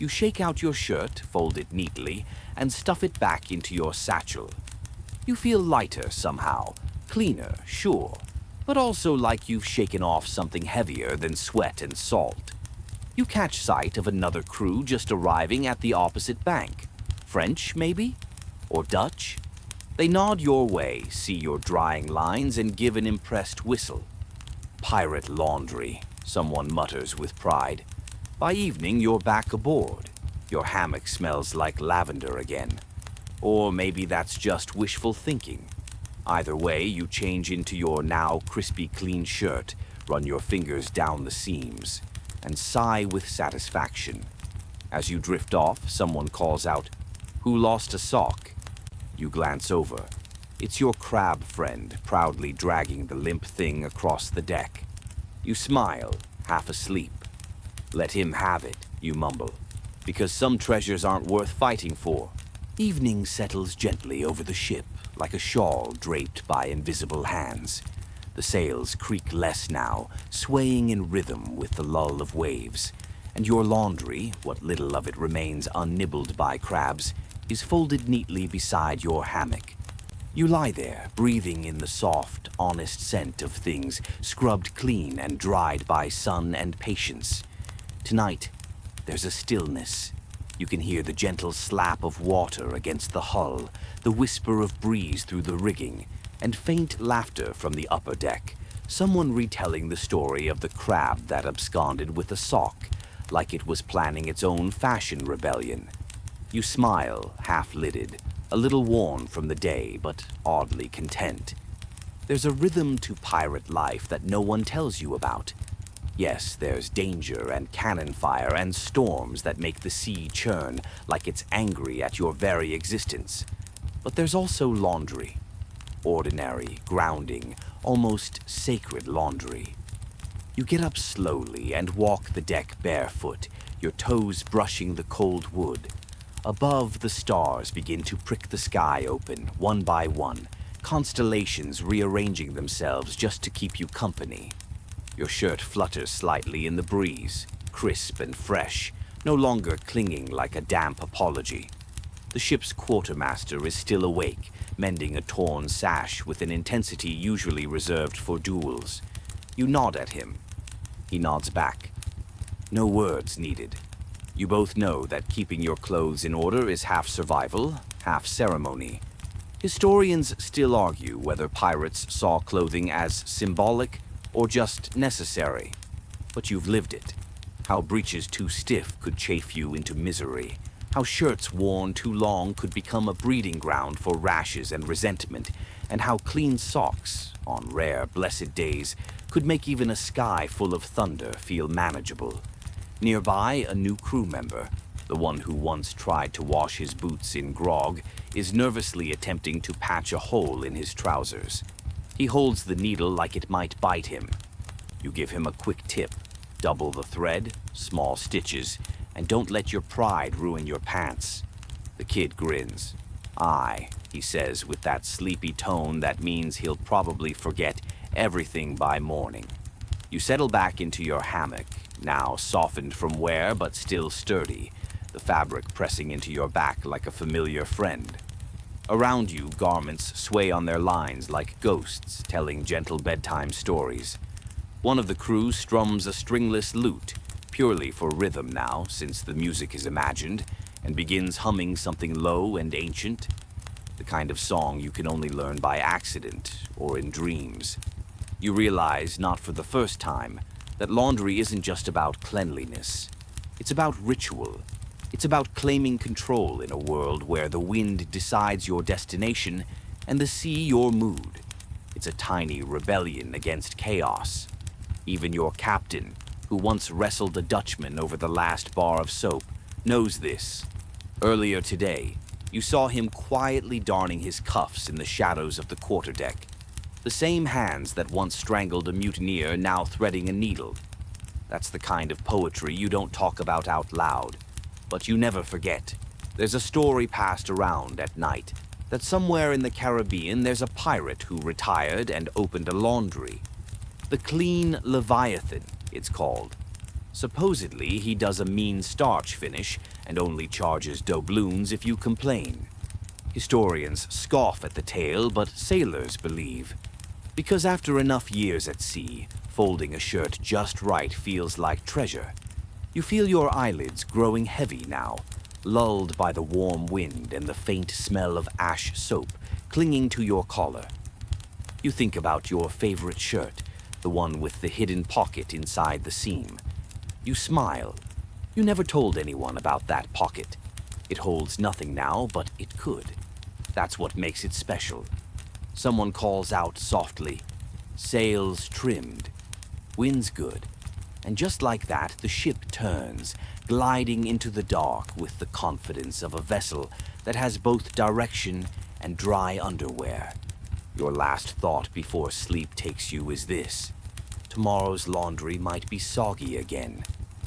You shake out your shirt, fold it neatly, and stuff it back into your satchel. You feel lighter somehow, cleaner, sure, but also like you've shaken off something heavier than sweat and salt. You catch sight of another crew just arriving at the opposite bank. French, maybe? Or Dutch? They nod your way, see your drying lines, and give an impressed whistle. Pirate laundry, someone mutters with pride. By evening, you're back aboard. Your hammock smells like lavender again. Or maybe that's just wishful thinking. Either way, you change into your now crispy clean shirt, run your fingers down the seams, and sigh with satisfaction. As you drift off, someone calls out, Who lost a sock? You glance over. It's your crab friend, proudly dragging the limp thing across the deck. You smile, half asleep. Let him have it, you mumble, because some treasures aren't worth fighting for. Evening settles gently over the ship, like a shawl draped by invisible hands. The sails creak less now, swaying in rhythm with the lull of waves, and your laundry, what little of it remains unnibbled by crabs, is folded neatly beside your hammock. You lie there, breathing in the soft, honest scent of things scrubbed clean and dried by sun and patience. Tonight, there's a stillness. You can hear the gentle slap of water against the hull, the whisper of breeze through the rigging, and faint laughter from the upper deck. Someone retelling the story of the crab that absconded with a sock, like it was planning its own fashion rebellion. You smile, half-lidded, a little worn from the day, but oddly content. There's a rhythm to pirate life that no one tells you about. Yes, there's danger and cannon fire and storms that make the sea churn like it's angry at your very existence. But there's also laundry. Ordinary, grounding, almost sacred laundry. You get up slowly and walk the deck barefoot, your toes brushing the cold wood. Above, the stars begin to prick the sky open, one by one, constellations rearranging themselves just to keep you company. Your shirt flutters slightly in the breeze, crisp and fresh, no longer clinging like a damp apology. The ship's quartermaster is still awake, mending a torn sash with an intensity usually reserved for duels. You nod at him. He nods back. No words needed. You both know that keeping your clothes in order is half survival, half ceremony. Historians still argue whether pirates saw clothing as symbolic or just necessary. But you've lived it. How breeches too stiff could chafe you into misery. How shirts worn too long could become a breeding ground for rashes and resentment. And how clean socks, on rare, blessed days, could make even a sky full of thunder feel manageable. Nearby, a new crew member, the one who once tried to wash his boots in grog, is nervously attempting to patch a hole in his trousers. He holds the needle like it might bite him. You give him a quick tip. Double the thread, small stitches, and don't let your pride ruin your pants. The kid grins. Aye, he says with that sleepy tone that means he'll probably forget everything by morning. You settle back into your hammock, now softened from wear but still sturdy, the fabric pressing into your back like a familiar friend. Around you, garments sway on their lines like ghosts telling gentle bedtime stories. One of the crew strums a stringless lute, purely for rhythm now, since the music is imagined, and begins humming something low and ancient, the kind of song you can only learn by accident or in dreams. You realize, not for the first time, that laundry isn't just about cleanliness. It's about ritual. It's about claiming control in a world where the wind decides your destination and the sea your mood. It's a tiny rebellion against chaos. Even your captain, who once wrestled a Dutchman over the last bar of soap, knows this. Earlier today, you saw him quietly darning his cuffs in the shadows of the quarterdeck. The same hands that once strangled a mutineer now threading a needle. That's the kind of poetry you don't talk about out loud, but you never forget. There's a story passed around at night that somewhere in the Caribbean there's a pirate who retired and opened a laundry. The Clean Leviathan, it's called. Supposedly, he does a mean starch finish and only charges doubloons if you complain. Historians scoff at the tale, but sailors believe. Because after enough years at sea, folding a shirt just right feels like treasure. You feel your eyelids growing heavy now, lulled by the warm wind and the faint smell of ash soap clinging to your collar. You think about your favorite shirt, the one with the hidden pocket inside the seam. You smile. You never told anyone about that pocket. It holds nothing now, but it could. That's what makes it special. Someone calls out softly, "Sails trimmed. Wind's good." And just like that, the ship turns, gliding into the dark with the confidence of a vessel that has both direction and dry underwear. Your last thought before sleep takes you is this: tomorrow's laundry might be soggy again.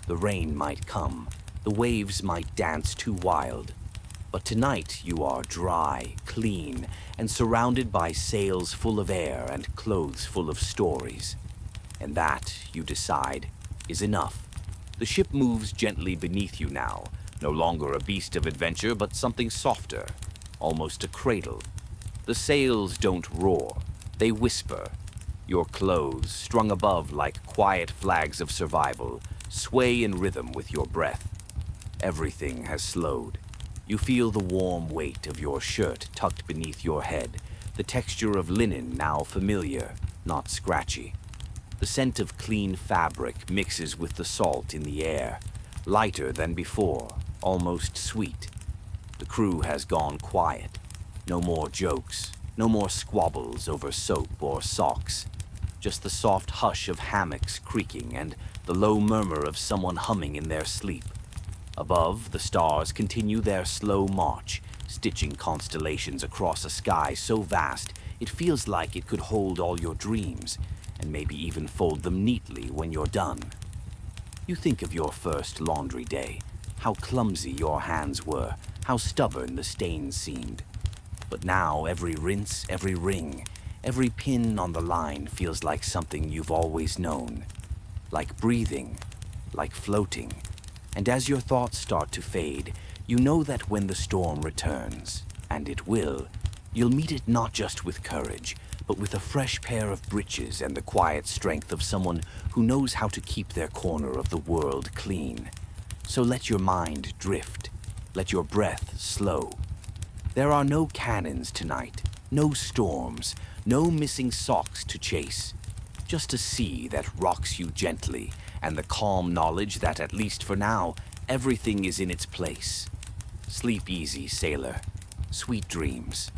The rain might come. The waves might dance too wild. But tonight you are dry, clean, and surrounded by sails full of air and clothes full of stories. And that, you decide, is enough. The ship moves gently beneath you now, no longer a beast of adventure, but something softer, almost a cradle. The sails don't roar, they whisper. Your clothes, strung above like quiet flags of survival, sway in rhythm with your breath. Everything has slowed. You feel the warm weight of your shirt tucked beneath your head, the texture of linen now familiar, not scratchy. The scent of clean fabric mixes with the salt in the air, lighter than before, almost sweet. The crew has gone quiet. No more jokes, no more squabbles over soap or socks. Just the soft hush of hammocks creaking and the low murmur of someone humming in their sleep. Above, the stars continue their slow march, stitching constellations across a sky so vast it feels like it could hold all your dreams, and maybe even fold them neatly when you're done. You think of your first laundry day, how clumsy your hands were, how stubborn the stains seemed. But now every rinse, every wring, every pin on the line feels like something you've always known. Like breathing, like floating. And as your thoughts start to fade, you know that when the storm returns, and it will, you'll meet it not just with courage, but with a fresh pair of breeches and the quiet strength of someone who knows how to keep their corner of the world clean. So let your mind drift, let your breath slow. There are no cannons tonight, no storms, no missing socks to chase. Just a sea that rocks you gently, and the calm knowledge that, at least for now, everything is in its place. Sleep easy, sailor. Sweet dreams.